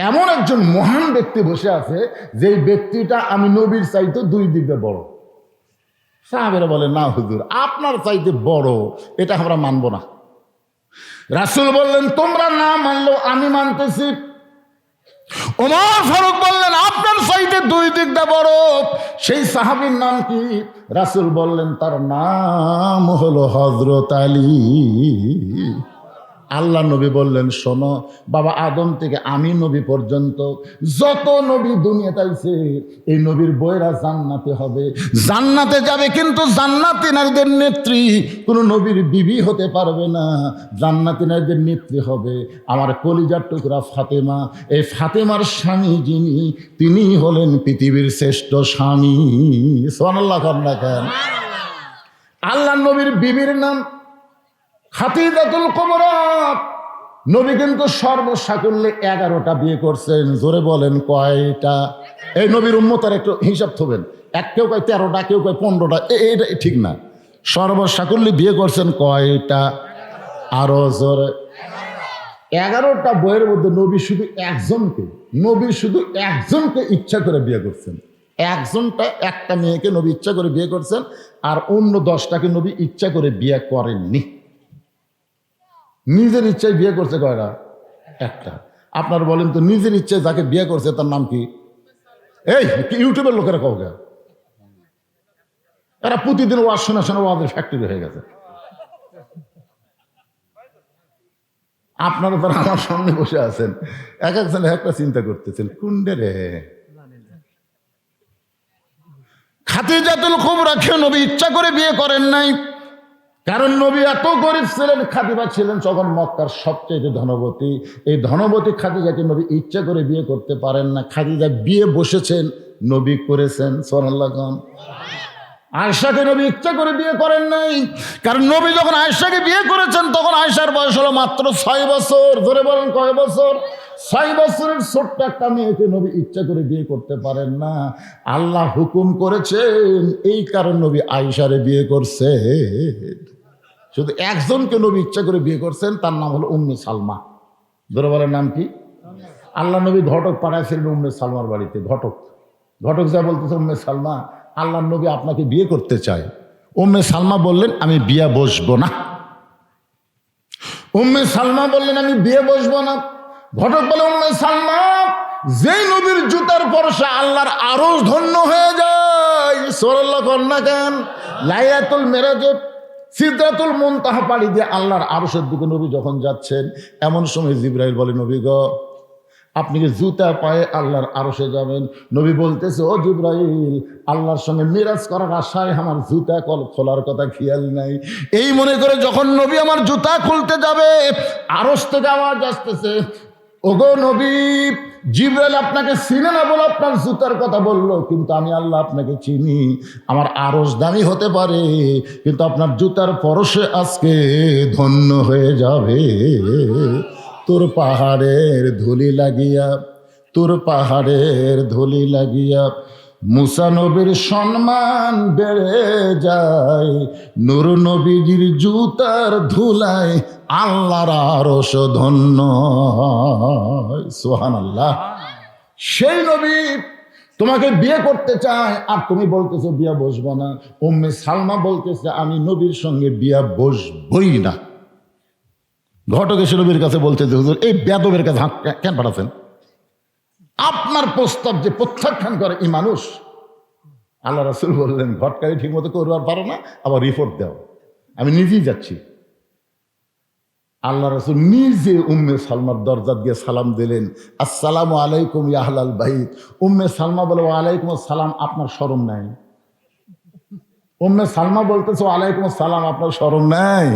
Speaker 1: এমন একজন মহান ব্যক্তি বসে আছে যেই ব্যক্তিটা আমি নবীর চাইতেও 2 দিক দিয়ে বড়। সাহাবীরা বলে না হুজুর আপনার চাইতে বড় এটা আমরা মানব না। রাসূল বললেন তোমরা না মানলেও আমি মানতেছি। ওমর ফারুক বললেন আপনার চাইতে 2 দিক দিয়ে বড়। সেই সাহাবীর নাম কি? রাসূল বললেন তার নাম হলো হযরত আলী। আল্লাহ নবী বললেন শোনো বাবা, আদম থেকে আমি নবী পর্যন্ত যত নবী দুনিয়াতে আইছে এই নবীর বইরা জান্নাতে হবে, জান্নাতে যাবে, কিন্তু জান্নাতি নারীদের নেত্রী কোনো নবীর বিবি হতে পারবে না। জান্নাতি নারীদের নেত্রী হবে আমার কলিজার টুকরা ফাতেমা। এই ফাতেমার স্বামী যিনি, তিনি হলেন পৃথিবীর শ্রেষ্ঠ স্বামী। সুবহানাল্লাহ খান। আল্লাহ নবীর বিবির নাম খাদিজাতুল কুবরা। নবী কিন্তু সর্বসাকুল্যে 11টা বিয়ে করছেন। জোরে বলেন কয়টা? এই নবীর উম্মতের একটু হিসাব থবেন। কেউ কয় 13টা, কেউ কয় 15টা, এটা ঠিক না। সর্বসাকুল্যে বিয়ে করছেন কয়টা? আরো জোরে। 11টা বইয়ের মধ্যে নবী শুধু একজনকে ইচ্ছা করে বিয়ে করছেন। একটা মেয়েকে নবী ইচ্ছা করে বিয়ে করছেন, আর অন্য 10টাকে নবী ইচ্ছা করে বিয়ে করেননি। নিজের ইচ্ছায় বিয়ে করছে কয়টা? একটা। আপনার বলেন তো, নিজের ইচ্ছায় যাকে বিয়ে করছে তার নাম কি? এই ইউটিউবের লোকেরা কাউকে, এরা প্রতিদিন ওয়াজ শোনা শোনা ওয়াজের ফ্যাক্টরি হয়ে গেছে। আপনারা তো আমার সামনে বসে আছেন, এক একজন একটা চিন্তা করতেছেন, কুন্ডে রে খাদিজাতুল কুবরা নবী ইচ্ছা করে বিয়ে করেন নাই। কারণ নবী এত গরিব ছিলেন, খাদিজা ছিলেন তখন মক্কার সবচেয়ে ধনবতী। এই ধনবতী খাদিজাকে নবী ইচ্ছা করে বিয়ে করতে পারেন না। খাদিজা বিয়ে বসেছেন, নবী করেছেন। সুবহানাল্লাহ। আয়েশাকে নবী ইচ্ছা করে বিয়ে করেন নাই, কারণ নবী যখন আয়েশাকে বিয়ে করেছেন তখন আয়েশার বয়স হলো মাত্র 6 বছর। ধরে বলেন কয় বছর? 6 বছরের ছোট্ট একটা মেয়েকে নবী ইচ্ছা করে বিয়ে করতে পারেন না। আল্লাহ হুকুম করেছেন, এই কারণ নবী আয়েশারে বিয়ে করছে। শুধু একজনকে নবী ইচ্ছা করে বিয়ে করছেন, তার নাম হলো উম্মে সালমা। ধরে বলেন নাম কি? আল্লাহ নবী ঘটক পাঠাইছিলেন উম্মে সালমার বাড়িতে। ঘটক যা বলতেছে, উম্মে সালমা, আল্লাহ নবী আপনাকে বিয়ে করতে চায়। উম্মে সালমা বললেন, আমি বিয়ে বসবো না। উম্মে সালমা বললেন, আমি বিয়ে বসবো না। ঘটক বলে, উম্মে সালমা, যেই নবীর জুতার পরশে আল্লাহর আরশ ধন্য হয়ে যায়। সুবহানাল্লাহ কন্যা কেন? লাইলাতুল মেরাজে সিদরাতুল মুনতাহা পাড়ি দিয়ে আল্লাহর আরশের দিকে নবী যখন যাচ্ছেন, এমন সময় জিবরাইল বলে, নবী গো, আপনি কি জুতা পায়ে আল্লাহর আরশে যাবেন? নবী বলতেছে, ও জিবরাইল, আল্লাহর সঙ্গে মিরাজ করার আশায় আমার জুতা খোলার কথা খেয়াল নাই। এই মনে করে যখন নবী আমার জুতা খুলতে যাবে, আরশ থেকে আওয়াজ আসতেছে, ওগো নবী, জিবরাইল আপনাকে চিনে না বলে আপনার জুতার কথা বললো, কিন্তু আমি আল্লাহ আপনাকে চিনি। আমার আরশ দামি হতে পারে, কিন্তু আপনার জুতার পরশে আজকে ধন্য হয়ে যাবে। তোর পাহাড়ের ধুলি লাগিয়া মুসা নবীর সম্মান বেড়ে যায়। নূর নবীজির জুতার ধুলায় আল্লাহর আরশ ধন্য হয়। সুবহানাল্লাহ। সেই নবী তোমাকে বিয়ে করতে চায়, আর তুমি বলতেছো বিয়ে বসবো না। উম্মে সালমা বলতেছে, আমি নবীর সঙ্গে বিয়ে বসবই না। ঘটক এসে নবীর কাছে বলতেছে, হুজুর, এই বেদবের কাছে হাত কেন পাঠাচ্ছেন? আপনার প্রস্তাব যে প্রত্যাখ্যান করে এই মানুষ। আল্লাহ রাসূল বললেন, ঘটকারি ঠিক মতো করবার পারো না, আবার রিপোর্ট দাও, আমি নিজেই যাচ্ছি। আল্লাহ রাসূল নিজে উম্মে সালমার দরজা দিয়ে সালাম দিলেন, আসসালামু আলাইকুম ইয়া আহলাল বাইত। উম্মে সালমা বলে, ওয়ালাইকুম আসসালাম, আপনার শরম নাই? উম্মে সালমা বলতেছে, ওয়ালাইকুম আসসালাম, আপনার শরম নাই?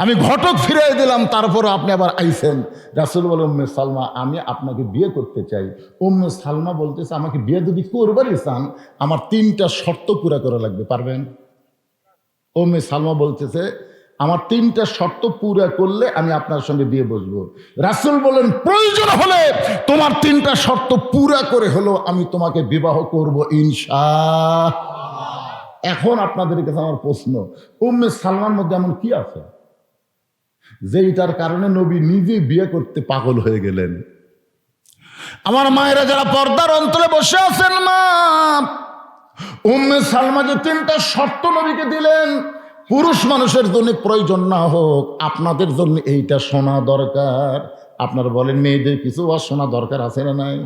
Speaker 1: আমি ঘটক ফিরিয়ে দিলাম, তারপরে আপনি আবার আইছেন। রাসূল বলে, উম্মে সালমা, আমি আপনাকে বিয়ে করতে চাই। উম্মে সালমা বলতেছে, আমাকে বিয়ে যদি করবারই চান, আমার 3টা শর্ত পুরা করা লাগবে, পারবেন? উম্মে সালমা বলতেছে, আমার 3টা শর্ত পুরা করলে আমি আপনার সঙ্গে বিয়ে বসবো। রাসূল বলেন, প্রয়োজন হলে তোমার 3টা শর্ত পুরা করে হলো আমি তোমাকে বিবাহ করব ইনশাআল্লাহ। এখন আপনাদের কাছে আমার প্রশ্ন, উম্মে সালমার মধ্যে এমন কি আছে যেটার কারণে নবী নিজে বিয়ে করতে পাগল হয়ে গেলেন? আমার মায়েরা যারা পর্দার অন্তরে বসে আছেন, মা, উম্মে সালমা যে 3টা শর্ত নবীকে দিলেন, পুরুষ মানুষের জন্য প্রয়োজন না হোক, আপনাদের জন্য এইটা শোনা দরকার। আপনারা বলেন, মেয়েদের কিছু আর শোনা দরকার আছে না নাই?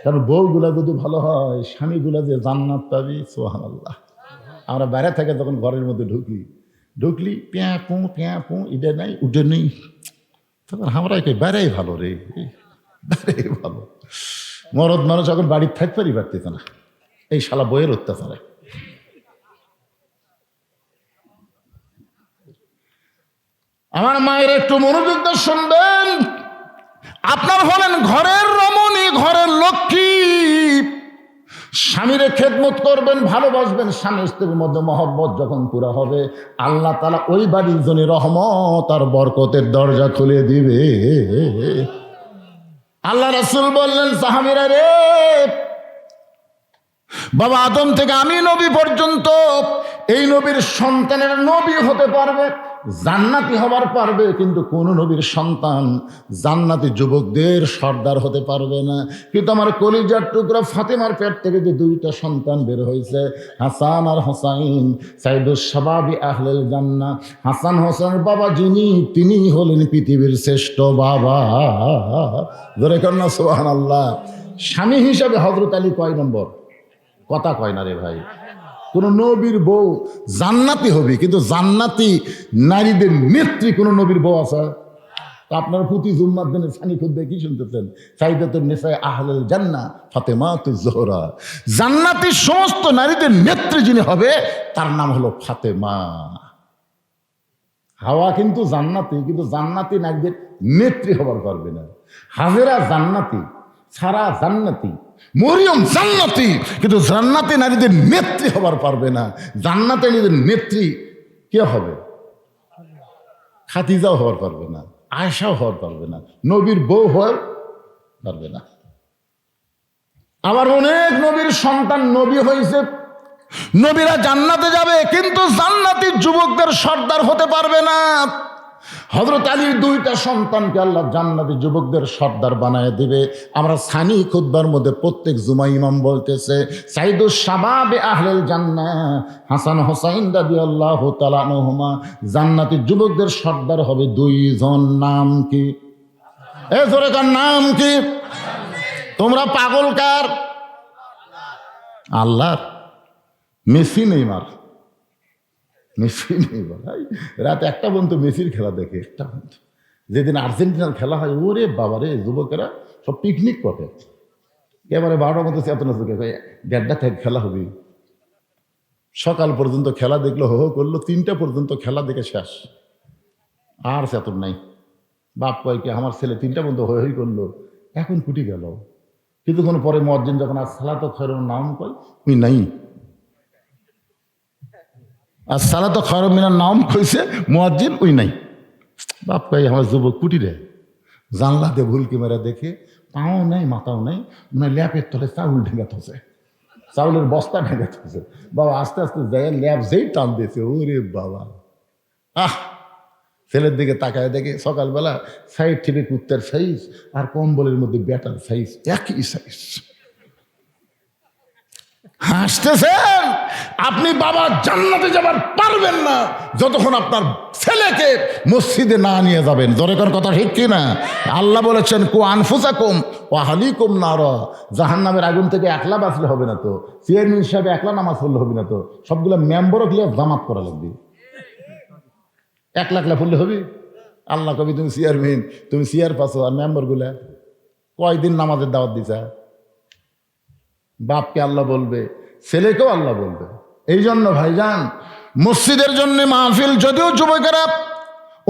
Speaker 1: কারণ বউগুলা যদি ভালো হয়, স্বামীগুলা যে জান্নাত পাবি। সুবহানাল্লাহ। আমরা বাইরে থেকে যখন ঘরের মধ্যে ঢুকলি প্যাঁ পু এটা নাই উঠে নেই, তখন আমরা বাইরেই ভালো রে, বাইরেই ভালো। মরদ মানুষ এখন বাড়ির থাকতে পারতেছে না, এই শালা বইয়ের অত্যাচারে। আমার মায়ের একটু মনোযোগ দিয়ে শুনবেন। আপনার হলেন ঘরের রমণী, ঘরের লক্ষ্মী, স্বামীরে খেদমত করবেন, ভালোবাসবেন। স্বামী স্ত্রীর মধ্যে মহব্বত যখন পুরা হবে, আল্লাহ তাআলা ওই বাড়ির জন্য রহমত আর বরকতের দরজা খুলে দিবে। আল্লাহ রাসূল বললেন, সাহাবীরা রে, বাবা আদম থেকে আমি নবী পর্যন্ত এই নবীর সন্তানের নবী হতে পারবে, জান্নাতি হবার পারবে, কিন্তু কোন নবীর সন্তান জান্নাতি যুবকদের সর্দার হতে পারবে না। কিন্তু আমার কলিজার টুকরা ফাতেমার পেট থেকে যে দুইটা সন্তান বের হয়েছে, হাসান আর হোসাইন, সাইদুস শাবাবি আহলেল জান্নাহ। হাসান হোসেনের বাবা যিনি, তিনি হলেন পৃথিবীর শ্রেষ্ঠ বাবা। ধরে কন্যা সুবহানাল্লাহ। স্বামী হিসাবে হযরত আলী কয় নম্বর? কথা কয় না রে ভাই। কোন নবীর বউ জান্নাতি হবে, কিন্তু জান্নাতি নারীদের নেত্রী কোন নবীর বউ আছে? আপনার প্রতি জুম্মার দিনে সানি খুদ্ে কি শুনতেছেন? সাইদাতুন নিসা আহলুল জান্নাহ ফাতেমাতুজ জোহরা। জান্নাতি সমস্ত নারীদের নেত্রী যিনি হবে তার নাম হলো ফাতেমা। হাওয়া কিন্তু জান্নাতি, কিন্তু জান্নাতি নারীদের নেত্রী হবার পারবে না। হাজেরা জান্নাতি, সারা জান্নাতি, মরিয়ম জান্নাতি, কিন্তু জান্নাতি নারীদের নেত্রী হবার পারবে না। জান্নাতি নারীদের নেত্রী কে হবে? খাদিজাও হওয়ার পারবে না, আয়েশাও হওয়ার পারবে না, নবীর বউ হওয়ার পারবে না। আবার অনেক নবীর সন্তান নবী হয়েছে, নবীরা জান্নাতে যাবে, কিন্তু জান্নাতি যুবকদের সর্দার হতে পারবে না। হযরত আলীর দুইটা সন্তানকে আল্লাহ জান্নাতি যুবকদের সর্দার বানায় দিবে। আমরা সানি খুতবার মধ্যে প্রত্যেক জুমা ইমাম বলতেছে, সাইদুস শাবাবে আহলেল জান্নাহ হাসান হোসাইন রাদিয়াল্লাহু তাআলা আনহুমা জান্নাতি যুবকদের সর্দার হবে দুইজন। নাম কি? এ জোরে কার নাম কি? তোমরা পাগল কার? আল্লাহর। মেসি নেইমার, মেসি নেইমার রাত একটা পর্যন্ত মেসির খেলা দেখে, একটা পর্যন্ত। যেদিন আর্জেন্টিনার খেলা হয়, ওরে বাবারে, যুবকেরা সব পিকনিক করে এবারে 12টার মধ্যে চেতনা চোখে 1:30 থেকে খেলা হবে। সকাল পর্যন্ত খেলা দেখলো, হো হো করলো, 3টা পর্যন্ত খেলা দেখে শেষ, আর চেতন নাই। বাপ কয় কি, আমার ছেলে 3টা পর্যন্ত হই হই করলো, এখন কুটি গেল। কিছুক্ষণ পরে মুয়াজ্জিন যখন আসসালাতু খায়রুন নাম কয়, ওই নাই। আসসালাতু খায়রুন মিনান নাম কইছে, মুয়াজ্জিন ওই নাই। বাপ কয় আমার যুবক কুটি রে, জানলা দিয়ে ভুলকি মেরা দেখে পাও নাই, মাথাও নাই, মানে ল্যাপের তলে চাউল ঢেঙ্গা থসে, চাউলের বস্তা ঢেঙ্গা থসে। বাবা আস্তে আস্তে যায়, ল্যাপ যেই টান দিয়েছে, ওরে বাবা। ছেলের দিকে তাকায় দেখে সকালবেলা সাইড থেকে কুত্তার সাইজ আর কম্বলের মধ্যে ব্যাটার সাইজ একই সাইজ। হাসতেছেন? আপনি বাবা জান্নাতে যাবার পারবেন না যতক্ষণ আপনার ছেলেকে মসজিদে না নিয়ে যাবেন। দরকার কথা ঠিক কিনা? আল্লাহ বলেছেন, কু আনফুসাকুম ওয়া আহলিকুম নারা। জাহান্নামের আগুন থেকে একলা বাঁচলে হবে না তো, চেয়ারম্যান হিসাবে একলা নামাজ পড়লে হবে না তো, সবগুলো মেম্বারও ক্লিয়ার জামাত করা লাগবে। একলা পড়লে হবে? আল্লাহ কবি তুমি চেয়ারম্যান, তুমি চেয়ার পাচ্ছ, আর মেম্বার গুলা কয়দিন নামাজের দাওয়াত দিছা? বাপকে আল্লাহ বলবে, ছেলেকেও আল্লাহ বলবে। এই জন্য ভাইজান, মসজিদের জন্য মাহফিল, যদিও যুবকেরা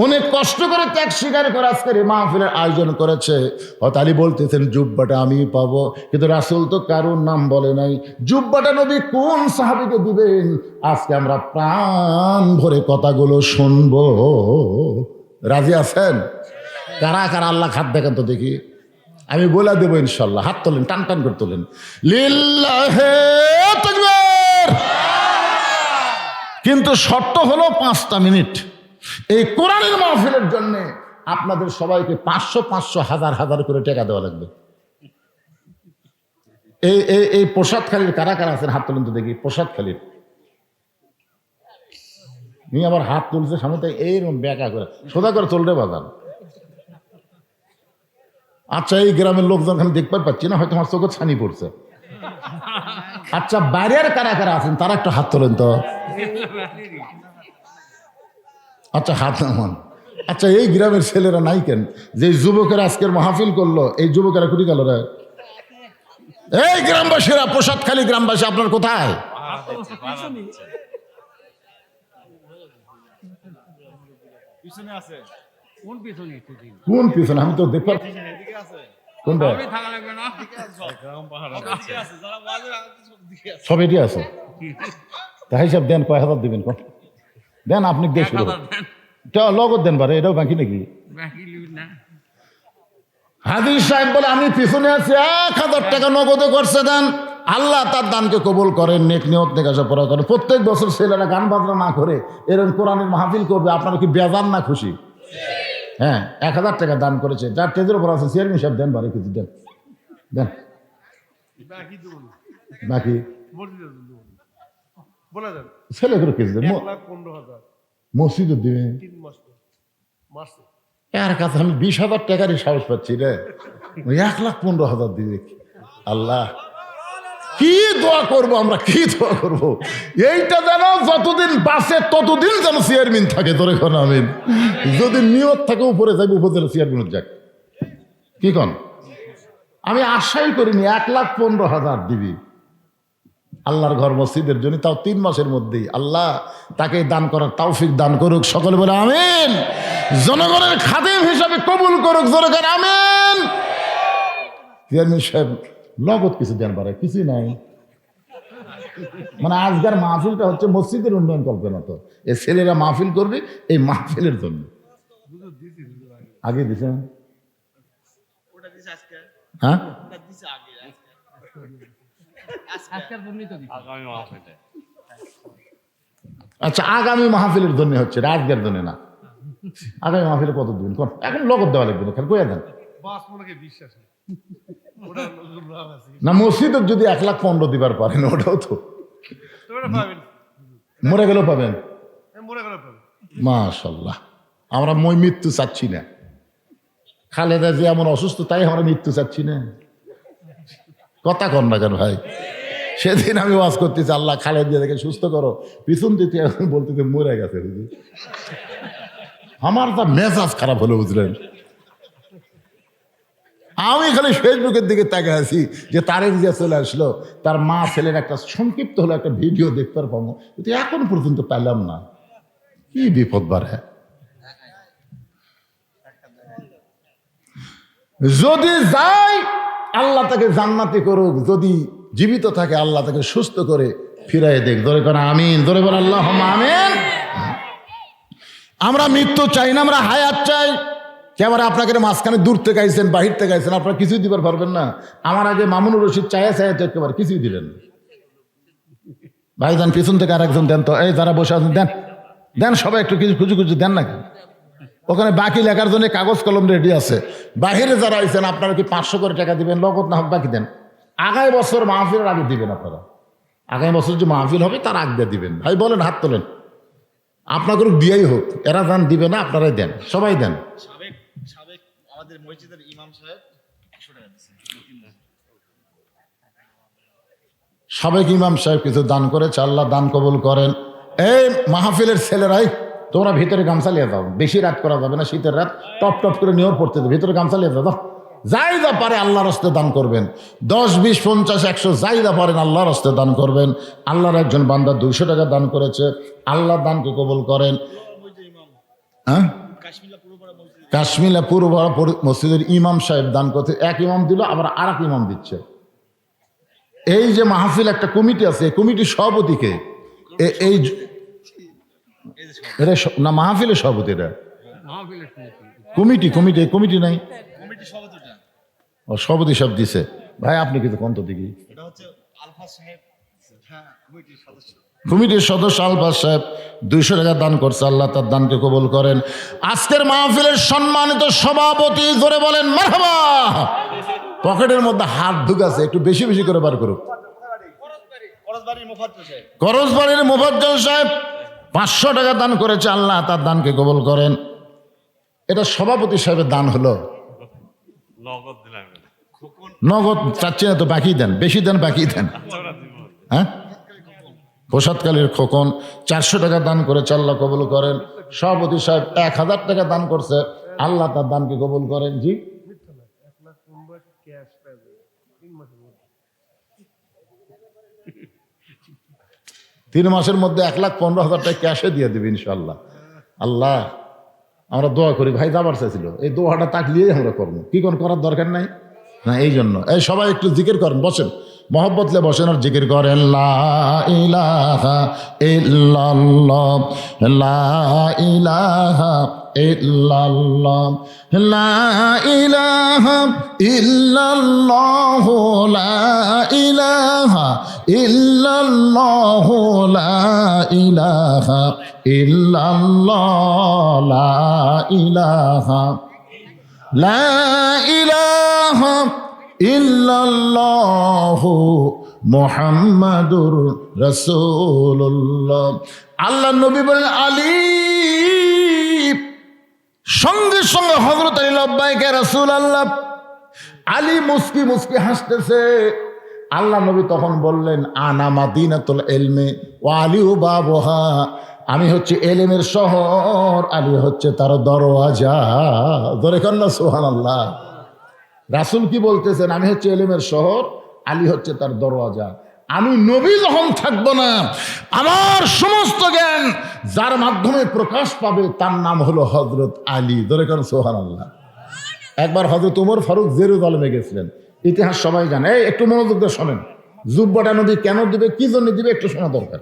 Speaker 1: অনেক কষ্ট করে ত্যাগ স্বীকার করে আজকের এই মাহফিলের আয়োজন করেছে। হয়তো আলী বলতেছেন জুব্বাটা আমি পাবো, কিন্তু রাসূল তো কারোর নাম বলে নাই। জুব্বাটা নবী কোন সাহাবীকে দিবেন? আজকে আমরা প্রাণ ভরে কথাগুলো শুনবো। রাজি আছেন? কারা কারা আল্লাহ খাত দেখেন তো দেখি, আমি বলে দেবো ইনশাল্লাহ। হাত তোলেন, টান টান করে তোলেন। লিল্লাহে তাকবীর। কিন্তু শর্ত হলো 5টা মিনিট। এই কোরআনের মাহফিলের জন্য আপনাদের সবাইকে 500 হাজার হাজার করে টাকা দেওয়া লাগবে। এই প্রসাদখালীর কারা কারা আছেন হাত তোলেন তো দেখি। প্রসাদখালীর নিয়ে আবার হাত তুলছে সামনে থেকে, এইরকম ব্যাকা করে সোজা করে তোলরে বাজান। আচ্ছা, এই গ্রামের লোকজন আমি দেখবার পাচ্ছি না, হয়তো আমার চোখে ছানি পড়ছে। আচ্ছা, বাইরের কারা কারা আছেন তারা একটু হাত তোলেন তো। আচ্ছা, হাত নামান। আচ্ছা, এই গ্রামের ছেলেরা নাই কেন? যে যুবকেরা আজকের মাহফিল করলো, এই যুবকেরা কুটি গেল রে? এই গ্রামবাসীরা, প্রসাদখালী গ্রামবাসী, আপনার কোথায়? কোন পিছনে? আমি তো দেখবার কোনটা সব এটি আছে তা হিসাব দেন কয় হাজার দিবেন কন দেন আপনি দিয়ে শুরু লগত দেন পারে এটাও বাকি নাকি হাজির সাহেব বলে আমি পিছনে আছি 1,000 টাকা নগদে করছে দেন আল্লাহ তার দানকে কবুল করেন নেক নিয়ত নেকাশা পড়া করেন প্রত্যেক বছর ছেলেরা গান বাজনা না করে এরকম কোরআনের মাহফিল করবে আপনারা কি বেজান না খুশি হ্যাঁ 1,000 টাকা দান করেছে যার তেজের উপর আছে চেয়ারম্যান সাহেব দেন বারে কিছু দেন দেন বাকি ছেলে করে কিছু দেন মসজিদে দিবেন এর কাছে আমি 20,000 টাকারই সাহস পাচ্ছি রে 1,15,000 দিবে আল্লাহ কি দোয়া করবো আমরা কি দোয়া করবো এইটা যেন যতদিন বাসে ততদিন যেন চেয়ারম্যান থাকে তোর এখন আমি যদি নিয়ত থাকে উপরে যাইব উপজেলা চেয়ারম্যান যাক কি কন আমি আশাই করিনি 1,15,000 দিবি আল্লাহর ঘর মসজিদের জন্য তাও 3 মাসের মধ্যেই আল্লাহ তাকে দান করার তৌফিক দান করুক সকলে বলে আমিন জনগণের খাদেম হিসাবে কবুল করুক জোরে করে আমিন চেয়ারম্যান সাহেব নগদ কিছু দেন পারে কিছুই নাই মানে আজকের মাহফিলটা হচ্ছে মসজিদের উন্নয়ন কল্পনা তো এই ছেলেরা মাহফিল করবে এই মাহফিলের জন্য আগে দিছে হ্যাঁ আচ্ছা আগামী মাহফিলের জন্য হচ্ছে রাজগার জন্য না আগামী মাহফিলে কত দিন এখন নগদ দেওয়া লাগবে না কইয়া দেন না মসজিদের যদি 1,15,000 দিবার পারেন ওটাও তো মরে গেলেও পাবেন মাশাআল্লাহ আমরা মৃত্যু চাচ্ছি না খালেদা যে এমন অসুস্থ তাই আমরা মৃত্যু চাচ্ছি না কথা কন না কেন ভাই সেদিন আমি ওয়াজ করতেছি আল্লাহ খালেদা দেখে সুস্থ করো পিছন দিতে বলতে মরে গেছে আমার তা মেজাজ খারাপ হলো বুঝলেন আমি খালি ফেসবুকের দিকে তাকিয়ে আছি যে তারেক জিয়া চলে আসলো তার মা ছেলের একটা সংক্ষিপ্ত হলো একটা ভিডিও দেখতে পাবো কিন্তু এখন পর্যন্ত পেলাম না কি বিপদ বাড়ে যদি যাই আল্লাহ তাকে জান্নাতি করুক যদি জীবিত থাকে আল্লাহ তাকে সুস্থ করে ফিরাই দেখ ধরে করে আমিন ধরে বলে আল্লাহ আমিন আমরা মৃত্যু চাই না আমরা হায়াত চাই ক্যামেরা আপনাকে মাঝখানে দূর থেকে আইছেন বাহির থেকে আইছেন আপনারা কিছুই দিবার পারবেন না আমার আগে মামুনুর রশিদ চায়া তো একেবারে কিছুই দিলেন ভাইজান পিছন থেকে আর একজন দেন তো এই যারা বসে আছেন দেন দেন সবাই একটু কিছু খুঁজু খুঁজু দেন না ওখানে বাকি লেখার জন্য কাগজ কলম রেডি আছে বাহিরে যারা আইছেন আপনারা কি 500 করে টাকা দিবেন নগদ না হোক বাকি দেন আগামী বছর মাহফিলের আগে দিবেন আপনারা আগামী বছর যে মাহফিল হবে তার আগে দিবেন ভাই বলেন হাত তোলেন আপনাদের দিয়াই হোক এরা যান দিবে না আপনারাই দেন সবাই দেন আমাদের মসজিদের ইমাম সাহেব 100 টাকা দিয়েছেন সাবেক ইমাম সাহেব কিছু দান করেছে আল্লাহ দান কবুল করেন এই মাহফিলের ছেলেরাই তোমরা ভিতরে গামছা নিয়ে যাও বেশি রাত করা যাবে না শীতের রাত টপ টপ করে নিয়েও পড়তে দেবে ভিতরে গামছা নিয়ে যাও যাই যা পারে আল্লাহর হস্তে দান করবেন 10, 20, 50, 100 যাই যা পারেন আল্লাহর হস্তে দান করবেন আল্লাহর একজন বান্দা 200 টাকা দান করেছে আল্লাহ দানকে কবুল করেন হ্যাঁ কাশ্মীরা পূর্ব মসজিদের ইমাম সাহেব দান করতে এক ইমাম দিল আবার আর এক ইমাম দিচ্ছে এই যে মাহফিল একটা কমিটি আছে এই কমিটির সভাপতিকে এই না মাহফিলের সভাপতি এটা কমিটি কমিটি কমিটি নাই সভাপতি সব দিছে ভাই আপনি কিন্তু কন্ত দিকে কমিটির সদস্য আলফাজ সাহেব 200 টাকা দান করছে আল্লাহ তার দানকে কবুল করেন আজকের মাহফিলের সম্মানিত সভাপতি ধরে বলেন মারহাবা পকেটের মধ্যে হাত ঢুকাছে একটু বেশি বেশি করে বার করুক করজবাড়ির মুফাজ্জল সাহেব 500 টাকা দান করেছে আল্লাহ তার দানকে কবুল করেন এটা সভাপতি সাহেবের দান হলো নগদ চাচ্ছি না তো বাকি দেন বেশি দেন বাকি দেন হ্যাঁ প্রসাদকালীর খোকন 400 টাকা দান করেছে আল্লাহ কবুল করেন সভাপতি সাহেব 1000 টাকা দান করছে আল্লাহ তার দানকে কবুল করেন জি 3 মাসের মধ্যে 1,15,000 টাকা ক্যাশে দিয়ে দেবে ইনশাল্লাহ আল্লাহ আমরা দোয়া করি ভাই যাবার চাইছিল এই দোয়াটা তাকলিয়েই আমরা করবো কি কোন করার দরকার নাই না, এই জন্য এই সবাই একটু জিকির করেন, বসেন, মহব্বতলে বসেন আর জিকির করেন, লা ইলাহা ইল্লাল্লাহ, লা ইলাহা ইল্লাল্লাহ, লা ইলাহা ইল্লাল্লাহ, লা ইলাহা ইল্লাল্লাহ, লা ইলাহা ইল্লাল্লাহ, লা ইলাহা, লা ইলাহা ইল্লাল্লাহু মুহাম্মাদুর রাসূলুল্লাহ। আল্লাহ নবী বলেন আলী, সঙ্গে সঙ্গে হযরত আলী লব্বাইক রাসূলুল্লাহ। আলী মুস্কি মুস্কি হাসতেছে। আল্লাহ নবী তখন বললেন আনা মাদিনাতুল ইলমি ওয়া আলী বাবুহা, আমি হচ্ছে এলেমের শহর, আলী হচ্ছে তার দরওয়াজা। ধরে কর না সুবহানাল্লাহ। রাসূল কি বলতেছেন? আমি হচ্ছে এলেমের শহর, আলী হচ্ছে তার দরওয়াজা। আমি নবী যখন থাকবো না, আমার সমস্ত জ্ঞান যার মাধ্যমে প্রকাশ পাবে তার নাম হলো হযরত আলী। ধরে কর সুবহানাল্লাহ। একবার হযরত ওমর ফারুক জেরুজালেমে গেছিলেন, ইতিহাস সবাই জানে। এই একটু মনোযোগ দিয়ে শোনেন, জুব্বাটা নবী কেন দিবে, কি জন্য দিবে, একটু শোনা দরকার।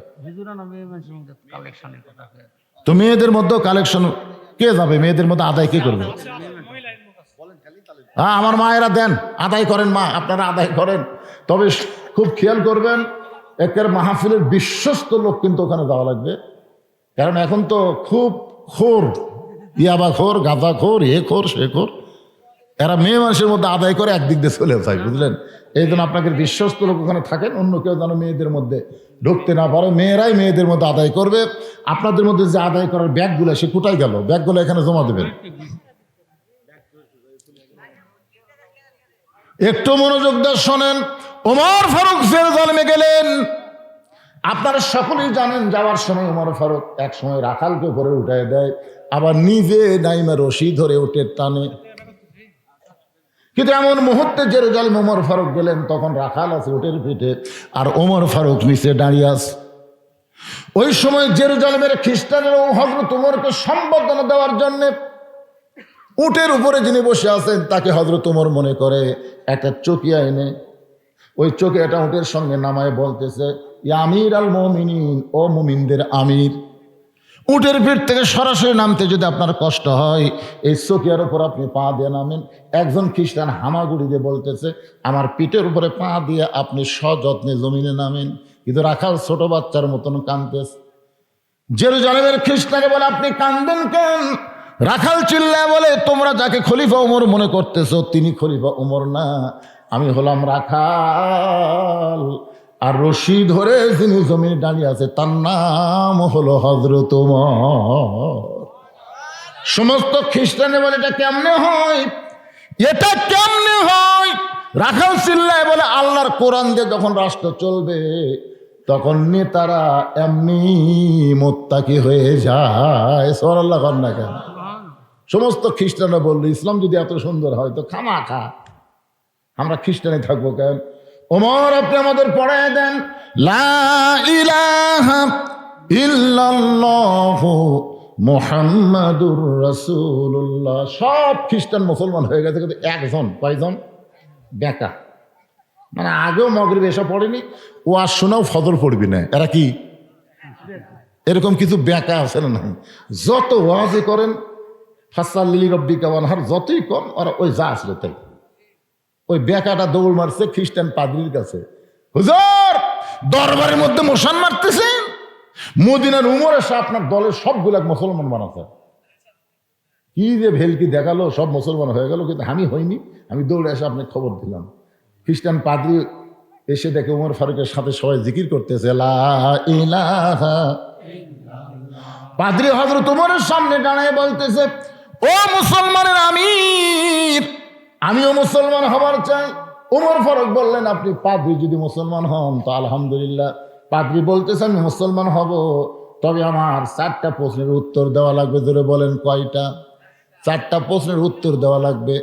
Speaker 1: তো মেয়েদের মধ্যে কালেকশন কে যাবে? মেয়েদের মধ্যে আদায় কে করবে? হ্যাঁ, আমার মায়েরা দেন, আদায় করেন, মা আপনারা আদায় করেন। তবে খুব খেয়াল করবেন, একের মাহফিলের বিশ্বস্ত লোক কিন্তু ওখানে যাওয়া লাগবে। কারণ এখন তো খুব খোর, ইয়াবা খোর, গাঁজা খোর, এ খোর, সে খোর, এরা মেয়ে মানুষের মধ্যে আদায় করে একদিক দিয়ে চলে যায়, বুঝলেন? এই জন্য আপনাকে বিশ্বস্ত লোক ওখানে থাকেন, অন্য কেউ যেন মেয়েদের মধ্যে ঢুকতে না পারে। মেয়েরাই মেয়েদের মধ্যে আদায় করবে। আপনাদের মধ্যে যে আদায় করার ব্যাগগুলো, সে কোথায় গেল? ব্যাগগুলো এখানে জমা দেবেন। একটু মনোযোগ দিয়ে শোনেন। ওমর ফারুক জেরুজালেমে গেলেন। আপনারা সকলেই জানেন, যাওয়ার সময় ওমর ফারুক এক সময় রাখালকে করে উঠায় দেয়, আবার নিজে নাইমা রশি ধরে উঠে টানে। কিন্তু এমন মুহূর্তে জেরুজালেম ওমর ফারুক গেলেন, তখন রাখাল আছে উটের পিঠে, আর ওমর ফারুক নিচে দাঁড়িয়ে আছে। ওই সময় জেরুজালেমের খ্রিস্টানেরা হযরত ওমরকে সম্বর্ধনা দেওয়ার জন্য উটের উপরে যিনি বসে আছেন তাকে হযরত ওমর মনে করে একটা চকিয়া এনে ওই চকিয়াটা উটের সঙ্গে নামায় বলতেছে, ইয়া আমির আল মুমিনিন, ও মুমিনদের আমির। উটের পিঠ থেকে সরাসরি নামতে যদি আপনার কষ্ট হয়, এই চকিয়ার উপর আপনি পা দিয়ে নামেন। একজন খ্রিস্টান হামাগুড়ি দিয়ে বলতেছে, আমার পিঠের উপরে পা দিয়ে আপনি সযত্নে জমিনে নামেন। কিন্তু রাখাল ছোট বাচ্চার মতন কাঁদতেছে। জেরুজালেমের খ্রিস্টানকে বলে, আপনি কাঁদেন কেন? রাখাল চিল্লায় বলে, তোমরা যাকে খলিফা ওমর মনে করতেছ তিনি খলিফা ওমর না, আমি হলাম রাখাল। আর রশি ধরে যিনি জমিনে দাঁড়িয়ে আছে তার নাম হলো হযরত ওমর। সমস্ত খ্রিস্টানে বলে, এটা কেমনে হয়, এটা কেমনে হয়? রাখাল চিল্লায় বলে, আল্লাহর কোরআন দিয়ে যখন রাষ্ট্র চলবে তখন নেতারা এমনি মোত্তাকি হয়ে যায়। সুবহানাল্লাহ কর না কেন? সমস্ত খ্রিস্টানরা বললো, ইসলাম যদি এত সুন্দর হয় তো খামাখা আমরা খ্রিস্টানে থাকবো কেন? ওমর, আপনি আমাদের পড়ায় দেন, লা ইলাহা ইল্লাল্লাহু মুহাম্মাদুর রাসূলুল্লাহ। সব খ্রিস্টান মুসলমান হয়ে গেছে, কিন্তু একজন, কয়জন? বেকা। মানে আগেও মাগরিব এসব পড়েনি, ও আর শোনাও ফজর পড়বি না। এরা কি এরকম কিছু বেকা আছে না? যত ওয়াজি করেন ফাসাল্লি রব্বিকা ওয়ানহার, যতই কম ওরা ওই যা আসলে তাই। ওই বেকাটা দৌড় মারছে খ্রিস্টান পাদ্রীর কাছে, হুজুর দরবারের মধ্যে মশান মারতেছে, মদিনার উমর এসে আপনার দলের সবগুলা মুসলমান বানাতে। কি যে ভেলকি দেখালো, সব মুসলমান হয়ে গেল, কিন্তু আমি হইনি। আমি দৌড়ে এসে আপনাকে খবর দিলাম। খ্রিস্টান পাদ্রী এসে দেখে উমর ফারুকের সাথে সবাই জিকির করতেছে, লা ইলাহা। পাদ্রী হযরত উমরের সামনে দাঁড়িয়ে বলতেছে, ও মুসলমানের আমির, আমিও মুসলমান হবার চাই। উমর ফারুক বললেন, আপনি পাদ্রী যদি মুসলমান হন তো আলহামদুলিল্লাহ। পাদ্রী বলতেছে, আমি মুসলমান হব, তবে আমার 4টা প্রশ্নের উত্তর দেওয়া লাগবে। ধরে বলেন কয়টা? 4টা প্রশ্নের উত্তর দেওয়া লাগবে।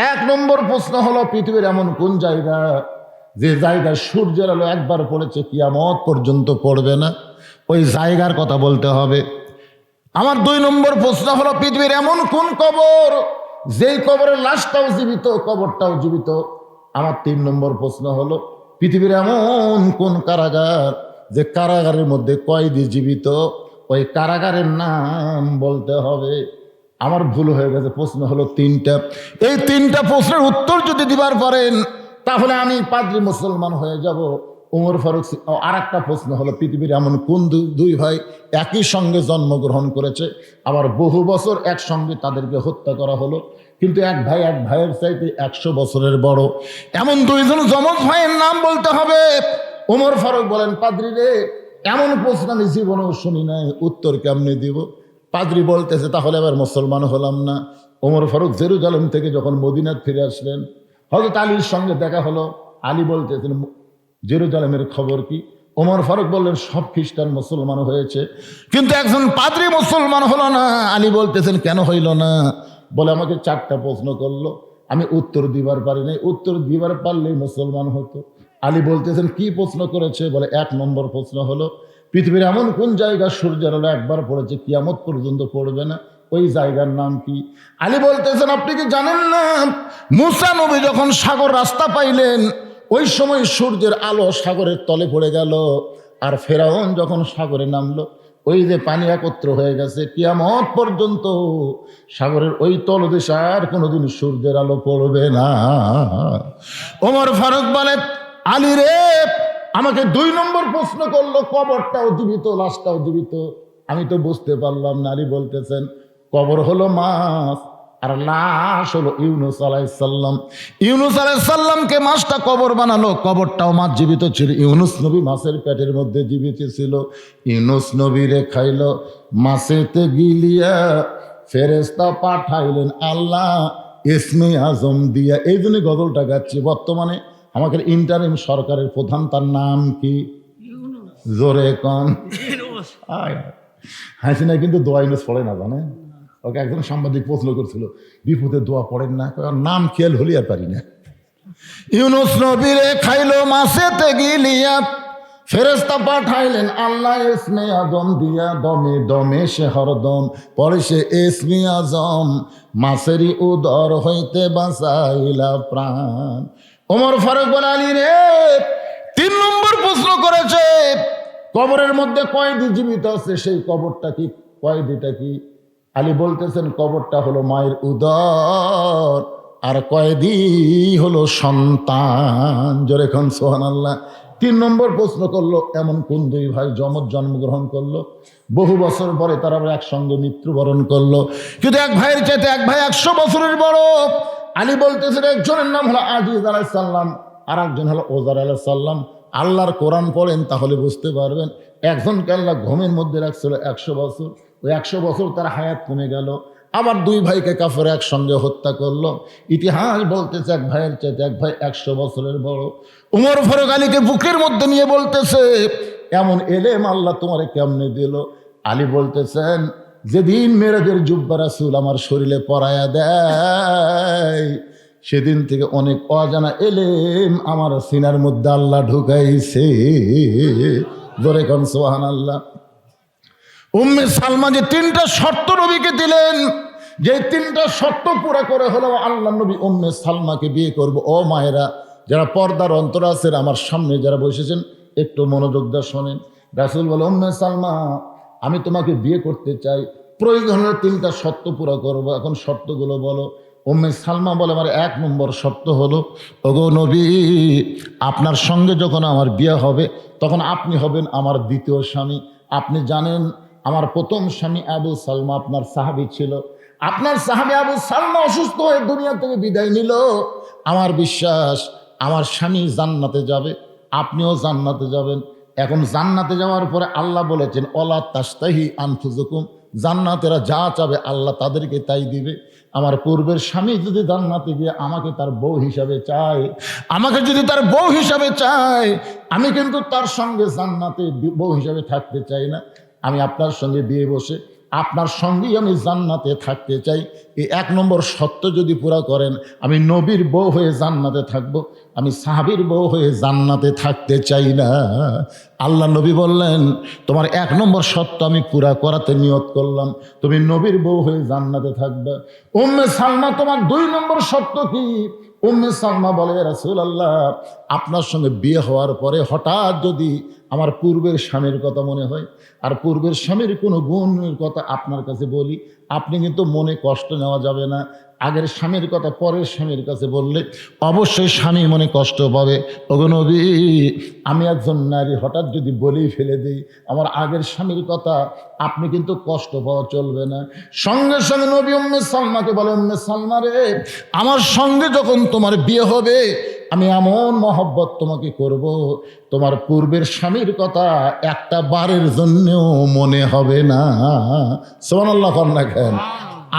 Speaker 1: 1 নম্বর প্রশ্ন হলো, পৃথিবীর এমন কোন জায়গা যে জায়গায় সূর্যের আলো একবার পড়েছে কিয়ামত পর্যন্ত পড়বে না? ওই জায়গার কথা বলতে হবে। আমার 2 নম্বর প্রশ্ন হলো, পৃথিবীর এমন কোন কবর যেই কবরের লাশটাও জীবিত, কবরটাও জীবিত, আমার 3 নম্বর প্রশ্ন হলো, পৃথিবীর এমন কোন কারাগার যে কারাগারের মধ্যে কয়েদি জীবিত, ওই কারাগারের নাম বলতে হবে। আমার ভুল হয়ে গেছে, প্রশ্ন হলো 3টা। এই 3টা প্রশ্নের উত্তর যদি দিবার পারেন তাহলে আমি পাদ্রী মুসলমান হয়ে যাব। ওমর ফারুক। আর একটা প্রশ্ন হলো, পৃথিবীর এমন কোন দুই ভাই একই সঙ্গে জন্মগ্রহণ করেছে, আবার বহু বছর একসঙ্গে তাদেরকে হত্যা করা হলো, কিন্তু এক ভাইয়ের চাইতে 100 বছরের বড়, এমন 2জন যমজ ভাইয়ের নাম বলতে হবে। ওমর ফারুক বলেন, পাদ্রী রে, এমন প্রশ্ন আমি জীবনেও শুনি নাই, উত্তর কেমনে দিব? পাদ্রী বলতেছে, তাহলে আবার মুসলমান হলাম না। ওমর ফারুক জেরুজালেম থেকে যখন মদিনায় ফিরে আসলেন, হযরত আলীর সঙ্গে দেখা হলো। আলী বলতেছেন, জেরুজালেমের খবর কি? ওমর ফারুক বললেন, সব খ্রিস্টান মুসলমান হয়েছে, কিন্তু একজন পাদ্রী মুসলমান হলো না। আলী বলতেছেন, কেন হইল না? বলে, আমাকে 4টা প্রশ্ন করলো, আমি উত্তর দিবার পারি নাই, উত্তর দিবার পারলেই মুসলমান হতো। আলী বলতেছেন, কি প্রশ্ন করেছে? বলে, 1 নম্বর প্রশ্ন হলো, পৃথিবীর এমন কোন জায়গা সূর্যের আলো একবার পড়েছে কিয়ামত পর্যন্ত পড়বে না, ওই জায়গার নাম কি? আলী বলতেছেন, আপনি কি জানেন না, মুসা নবী যখন সাগর রাস্তা পাইলেন, ওই সময় সূর্যের আলো সাগরের তলে পড়ে গেল, আর ফেরাউন যখন সাগরে নামলো, ওই যে পানি একত্র হয়ে গেছে, কিয়ামত পর্যন্ত সাগরের ওই তলদেশে আর কোনোদিন সূর্যের আলো পড়বে না। ওমর ফারুক বলে, আলী রে, আমাকে 2 নম্বর প্রশ্ন করলো, কবরটাও জীবিত, লাশটাও জীবিত, আমি তো বুঝতে পারলাম না। আলী বলতেছেন, কবর হলো মাছ আর লাশ হলো ইউনুস আলাইহিসসালাম। ইউনুস আলাইহিসসালামকে মাছটা কবর বানালো, কবরটাও মাছ জীবিত ছিল। ইউনুস নবী মাছের পেটের মধ্যে জীবিত ছিল। ইউনুস নবীরে খাইল, মাছেতে গিলিয়া ফেরেশতা পাঠাইলেন আল্লাহ ইসমে আজম দিয়া। এই জন্য গজলটা গাচ্ছি। বর্তমানে আমাদের ইন্টারিম সরকারের প্রধান, তার নাম কি? জোরে কন। হাসিনা কিন্তু দোয়া ইউনুস পড়ে না, জানে? ওকে একজন সাংবাদিক প্রশ্ন করছিল, বিপদে দোয়া পড়েন না? নাম খেয়াল হলি আর পারি না। ইউনুস নবীরে খাইলো মাছেতে গিলিয়া, ফেরেশতা পাঠাইলেন আল্লাহ ইসমে আজম দিয়া, দমে দমে সে হরদম পরে সে ইসমে আজম, মাছেরই উদর হইতে বাঁচাইলা প্রাণ। ওমর ফারুক বলে, আলী রে, 3 নম্বর প্রশ্ন করেছে, কবরের মধ্যে কয়েদি জীবিত আছে, সেই কবরটা কি, কয়েদিটা কি? আলী বলতেছেন, কবরটা হলো মায়ের উদর, আর কয়েদি হলো সন্তান। জোরে খান সুবহানাল্লাহ। 3 নম্বর প্রশ্ন করলো, এমন কোন 2 ভাই যমজ জন্মগ্রহণ করলো, বহু বছর পরে তারা একসঙ্গে মৃত্যুবরণ করলো, কিন্তু এক ভাইয়ের চাইতে এক ভাই 100 বছরের বড়। আলী বলতেছেন, একজনের নাম হলো আজিজ আলাইহিস সালাম, আর একজন হলো ওজার আলাইহিস সালাম। আল্লাহর কোরআন পড়েন তাহলে বুঝতে পারবেন। একজনকে আল্লাহ ঘুমের মধ্যে রাখছিল 100 বছর, ওই 100 বছর তার হায়াত কমে গেল। আবার 2 ভাইকে কাফের একসঙ্গে হত্যা করলো। ইতিহাস বলতেছে, এক ভাইয়ের চাইতে এক ভাই 100 বছরের বড়। উমর ফারুক আলীকে বুকের মধ্যে নিয়ে বলতেছে, এমন এলেম আল্লাহ তোমারে কেমনে দিল? আলী বলতেছেন, যেদিন মেরাজের জুব্বা রাসূল আমার শরীরে পরায়া দেয়, সেদিন থেকে অনেক অজানা এলেম আমার সিনার মধ্যে আল্লাহ ঢুকাইছে। জোরে কোন সুবহানাল্লাহ। উম্মে সালমা যে 3টা শর্ত নবীকে দিলেন, যে 3টা শর্ত পুরো করে হলো আল্লাহ নবী উম্মে সালমাকে বিয়ে করব। ও মায়েরা, যারা পর্দার অন্তর আছেন, আমার সামনে যারা বসেছেন, একটু মনোযোগ দিয়ে শোনেন। রাসূল বলে, উম্মে সালমা, আমি তোমাকে বিয়ে করতে চাই, প্রয়োজন হলে 3টা শর্ত পুরো করবো, এখন শর্তগুলো বলো। উম্মে সালমা বলে, আমার 1 নম্বর শর্ত হলো, ওগো নবী, আপনার সঙ্গে যখন আমার বিয়ে হবে তখন আপনি হবেন আমার 2য় স্বামী। আপনি জানেন আমার প্রথম স্বামী আবু সালমা আপনার সাহাবী ছিল। আপনার সাহাবী আবু সালমা অসুস্থ হয়ে দুনিয়া থেকে বিদায় নিল। আমার বিশ্বাস আমার স্বামী জান্নাতে যাবে, আপনিও জান্নাতে যাবেন। এখন জান্নাতে যাওয়ার পরে আল্লাহ বলেছেন, ওয়ালা তাস্তাহি আনফুসুকুম, জান্নাতেরা যা চাবে আল্লাহ তাদেরকে তাই দিবে। আমার পূর্বের স্বামী যদি জান্নাতে গিয়ে আমাকে তার বউ হিসাবে চায়, আমাকে যদি তার বউ হিসাবে চায়, আমি কিন্তু তার সঙ্গে জান্নাতে বউ হিসাবে থাকতে চাই না। আমি আপনার সঙ্গে বিয়ে বসে আপনার সঙ্গেই আমি জান্নাতে থাকতে চাই। এই 1 নম্বর শর্ত যদি পুরা করেন, আমি নবীর বউ হয়ে জান্নাতে থাকব, আমি সাহাবীর বউ হয়ে জান্নাতে থাকতে চাই না। আল্লাহ নবী বললেন, তোমার 1 নম্বর শর্ত আমি পুরা করাতে নিয়ত করলাম, তুমি নবীর বউ হয়ে জান্নাতে থাকবে। উম্মে সালমা, তোমার 2 নম্বর শর্ত কি? উম্মে সালমা বলে, রাসূলুল্লাহ, আপনার সঙ্গে বিয়ে হওয়ার পরে হঠাৎ যদি আমার পূর্বের স্বামীর কথা মনে হয় আর পূর্বের স্বামীর কোনো গুণের কথা আপনার কাছে বলি, আপনি কিন্তু মনে কষ্ট নেওয়া যাবে না। আগের স্বামীর কথা পরের স্বামীর কাছে বললে অবশ্যই স্বামী মনে কষ্ট পাবে। ওগো নবী, আমি একজন নারী, হঠাৎ যদি বলেই ফেলে দিই আমার আগের স্বামীর কথা, আপনি কিন্তু কষ্ট পাওয়া চলবে না। সঙ্গে সঙ্গে নবী উম্মে সালমাকে বলে, উম্মে সালমা রে, আমার সঙ্গে যখন তোমার বিয়ে হবে আমি এমন মহব্বত তোমাকে করব, তোমার পূর্বের স্বামীর কথা একটা বারের জন্যও মনে হবে না। সুবহানাল্লাহ কন্যা কেন?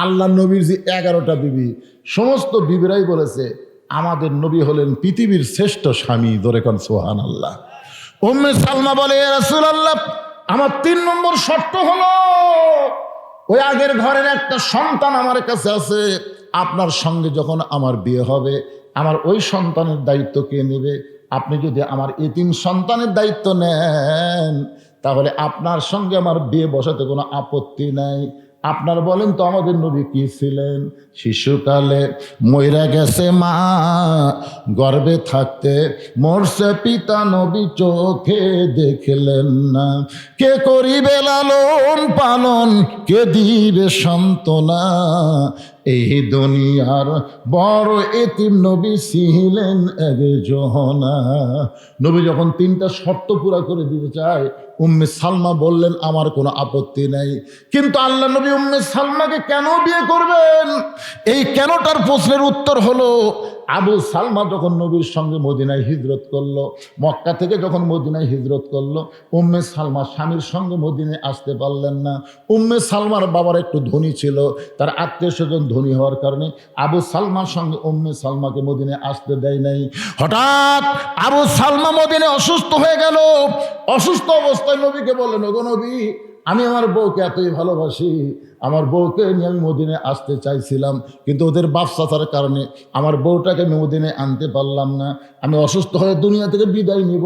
Speaker 1: আল্লাহ নবীর যে 11টা বিবি, সমস্ত বিবিরাই বলেছে আমাদের নবী হলেন পৃথিবীর শ্রেষ্ঠ স্বামী। ধরে কোন সুবহানাল্লাহ। উম্মে সালমা বলে, ইয়া রাসূলুল্লাহ, আমার 3 নম্বর শর্ত হলো ওই আগের ঘরের একটা সন্তান আমার কাছে আছে, আপনার সঙ্গে যখন আমার বিয়ে হবে আমার ওই সন্তানের দায়িত্ব কে নেবে? আপনি যদি আমার এতিম সন্তানের দায়িত্ব নেন তাহলে আপনার সঙ্গে আমার বিয়ে বসাতে কোনো আপত্তি নাই। আপনার বলেন তো আমাদের নবী কি ছিলেন? শিশুকালে মইরা গেছে মা, গর্ভে থাকতে মরছে পিতা, নবী চোখে দেখলেন না। কে করিবে লালন পালন, কে দিবে সান্ত্বনা? এই দুনিয়ার বড় এতিম নবী ছিলেন একজনা। নবী যখন 3টা শর্ত পুরা করে দিতে চায়, উম্মে সালমা বললেন আমার কোনো আপত্তি নাই। কিন্তু আল্লাহ নবী উম্মে সালমাকে কেন বিয়ে করবেন? এই কেনটার প্রশ্নের উত্তর হলো, আবু সালমা যখন নবীর সঙ্গে মদিনায় হিজরত করলো, মক্কা থেকে যখন মদিনায় হিজরত করলো, উম্মে সালমা স্বামীর সঙ্গে মদিনায় আসতে পারলেন না। উম্মে সালমার বাবার একটু ধনী ছিল, তার আত্মীয় স্বজন ধনী হওয়ার কারণে আবু সালমার সঙ্গে উম্মে সালমাকে মদিনায় আসতে দেয় নাই। হঠাৎ আবু সালমা মদিনায় অসুস্থ হয়ে গেল। অসুস্থ অবস্থায় নবীকে বললেন, ওগো নবী, আমি আমার বউকে এতই ভালোবাসি, আমার বউকে নিয়ে আমি মদিনায় আসতে চাইছিলাম, কিন্তু ওদের বাপসাচার কারণে আমার বউটাকে আমি মদিনায় আনতে পারলাম না। আমি অসুস্থ হয়ে দুনিয়া থেকে বিদায় নিব,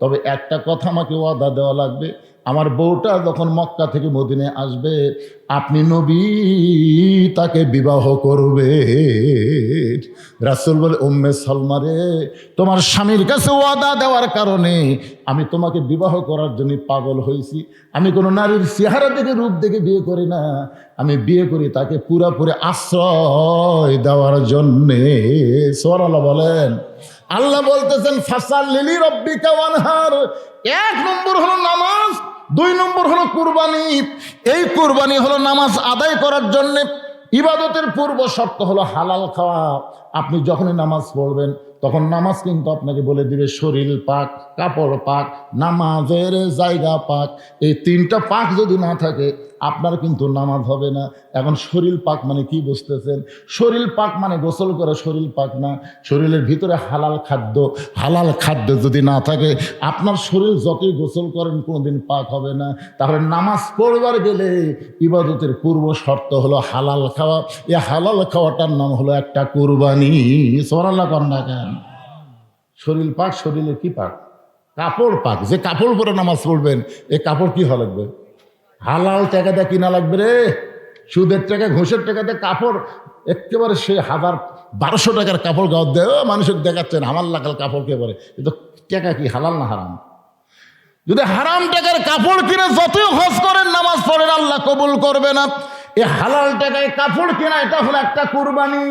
Speaker 1: তবে একটা কথা আমাকে ওয়াদা দেওয়া লাগবে, আমার বউটা যখন মক্কা থেকে মদিনায় আসবে আপনি নবী তাকে বিবাহ করবে। রাসূল বলে, উম্মে সালমা রে, তোমার স্বামীর কাছে ওয়াদা দেওয়ার কারণে আমি তোমাকে বিবাহ করার জন্য পাগল হয়েছি। আমি কোনো নারীর চেহারা দেখে রূপ দেখে বিয়ে করি না, আমি বিয়ে করি তাকে পুরাপুরি আশ্রয় দেওয়ার জন্যে। সুবহানাল্লাহ বলেন। আল্লাহ বলতেছেন, ফাসাল্লি লিরাব্বিকা ওয়ানহার। 1 নম্বর হলো নামাজ, 2 নম্বর হলো কুরবানি। এই কুরবানি হলো নামাজ আদায় করার জন্যে। ইবাদতের পূর্ব শর্ত হলো হালাল খাওয়া। আপনি যখনই নামাজ পড়বেন তখন নামাজ কিন্তু আপনাকে বলে দিবে শরীর পাক, কাপড় পাক, নামাজের জায়গা পাক। এই 3টা পাক যদি না থাকে আপনার কিন্তু নামাজ হবে না। এখন শরীর পাক মানে কি বুঝতেছেন? শরীর পাক মানে গোসল করে শরীর পাক না, শরীরের ভিতরে হালাল খাদ্য। হালাল খাদ্য যদি না থাকে আপনার শরীর যতই গোসল করেন কোনোদিন পাক হবে না। তাহলে নামাজ পড়বার গেলে ইবাদতের পূর্ব শর্ত হলো হালাল খাওয়া। এই হালাল খাওয়াটার নাম হলো একটা কুরবানি। সুবহানাল্লাহ কন্যা কেন? শরীর পাক, শরীরে কি পাক? কাপড় পাক। যে কাপড় পরে নামাজ পড়বেন এই কাপড় কি হওয়া লাগবে? হালাল টাকাতে কিনা লাগবে রে। সুদের টাকা ঘুষের টাকাতে কাপড় একেবারে সে 1000-1200 টাকার কাপড় গাও দেয়, মানুষকে দেখাচ্ছেন আমার লাগাল কাপড় কে বলে। কিন্তু টাকা কি হালাল না হারাম? যদি হারাম টাকার কাপড় কিনে যতই হজ করেন নামাজ পড়েন আল্লাহ কবুল করবে না। এই হালাল টাকায় কাপড় কেনা এটা হলো একটা কুরবানি।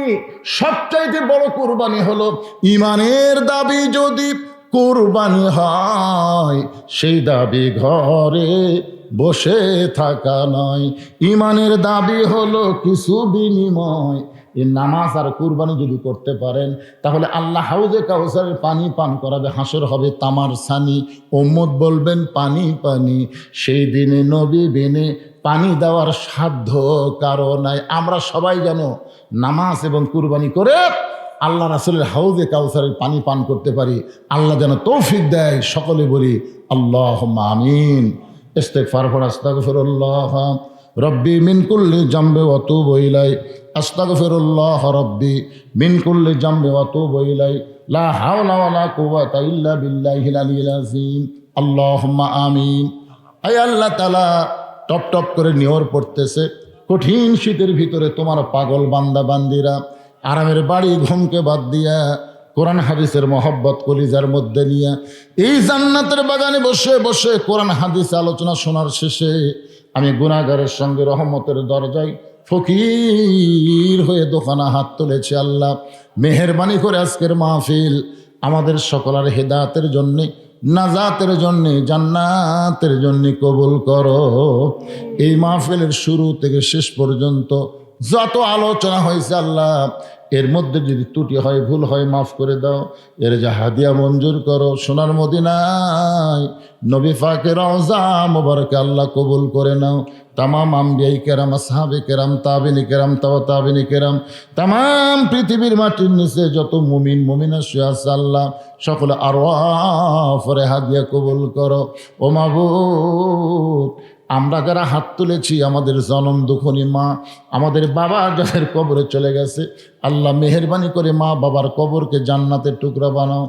Speaker 1: সবচাইতে বড় কুরবানি হলো ইমানের দাবি যদি কুরবানি হয়, সেই দাবি ঘরে বসে থাকা নয়। ইমানের দাবি হলো কিছু বিনিময়। এই নামাজ আর কুরবানি যদি করতে পারেন তাহলে আল্লাহ হাউজে কাউসারের পানি পান করাবে, হাসর হবে তামার সানি। উম্মত বলবেন পানি পানি, সেই দিনে নবী বিনে পানি দেওয়ার সাধ্য কারো নাই। আমরা সবাই যেন নামাজ এবং কুরবানি করে আল্লাহ রাসূলের হাউজে কাউসারের পানি পান করতে পারি। আল্লাহ যেন তৌফিক দেয়। সকলে বলি আল্লাহুম্মা আমিন। ইস্তিগফার পড়, আস্তাগফিরুল্লাহ রব্বি মিন কুল্লি জামবি ওয়া তুবু ইলাই, আস্তাগফিরুল্লাহ রব্বি মিন কুল্লি জামবি ওয়া তুবু ইলাই, লা হাওলা ওয়ালা কুওয়াতা ইল্লা বিল্লাহিল আলিয়্যিল আযীম। আল্লাহুম্মা আমিন। আয় আল্লাহ তাআলা, টপ টপ করে নিয়র পড়তেছে। কঠিন শীতের ভিতরে তোমার পাগল বান্দা বান্দিরা আরামের বাড়ি ঘুমকে বাদ দিয়া কোরআন হাদিসের মহব্বত কলিজার মধ্যে নিয়ে এই জান্নাতের বাগানে বসে বসে কোরআন হাদিস আলোচনা শোনার শেষে আমি গুনাহগারের সঙ্গে রহমতের দরজায় ফকির হয়ে দোকানা হাত তুলেছি। আল্লাহ মেহেরবানি করে আজকের মাহফিল আমাদের সকলের হেদায়েতের জন্যে, নাজাতের জন্যে, জান্নাতের জন্যে কবুল করো। এই মাহফিলের শুরু থেকে শেষ পর্যন্ত যত আলোচনা হয়েছে আল্লাহ, এর মধ্যে যদি ত্রুটি হয়, ভুল হয়, মাফ করে দাও। এর যা হাদিয়া মঞ্জুর করো। সোনার মদিনায় নবী পাকের রওজা মোবারকে আল্লাহ কবুল করে নাও। তামাম আম্বিয়াই কেরাম, আসহাবে কেরাম, তাবিনী কেরাম, তাবিনী কেরাম, তামাম পৃথিবীর মাটির নিচে যত মুমিন মুমিনা শুয়ে আছে আল্লাহ, সকলে আরওয়াফরে হাদিয়া কবুল করো। ও মাবুদ, আমরা যারা হাত তুলেছি, আমাদের জনম দুঃখনী মা, আমাদের বাবা যাদের কবরে চলে গেছে, আল্লাহ মেহেরবানি করে মা বাবার কবরকে জান্নাতের টুকরা বানাও।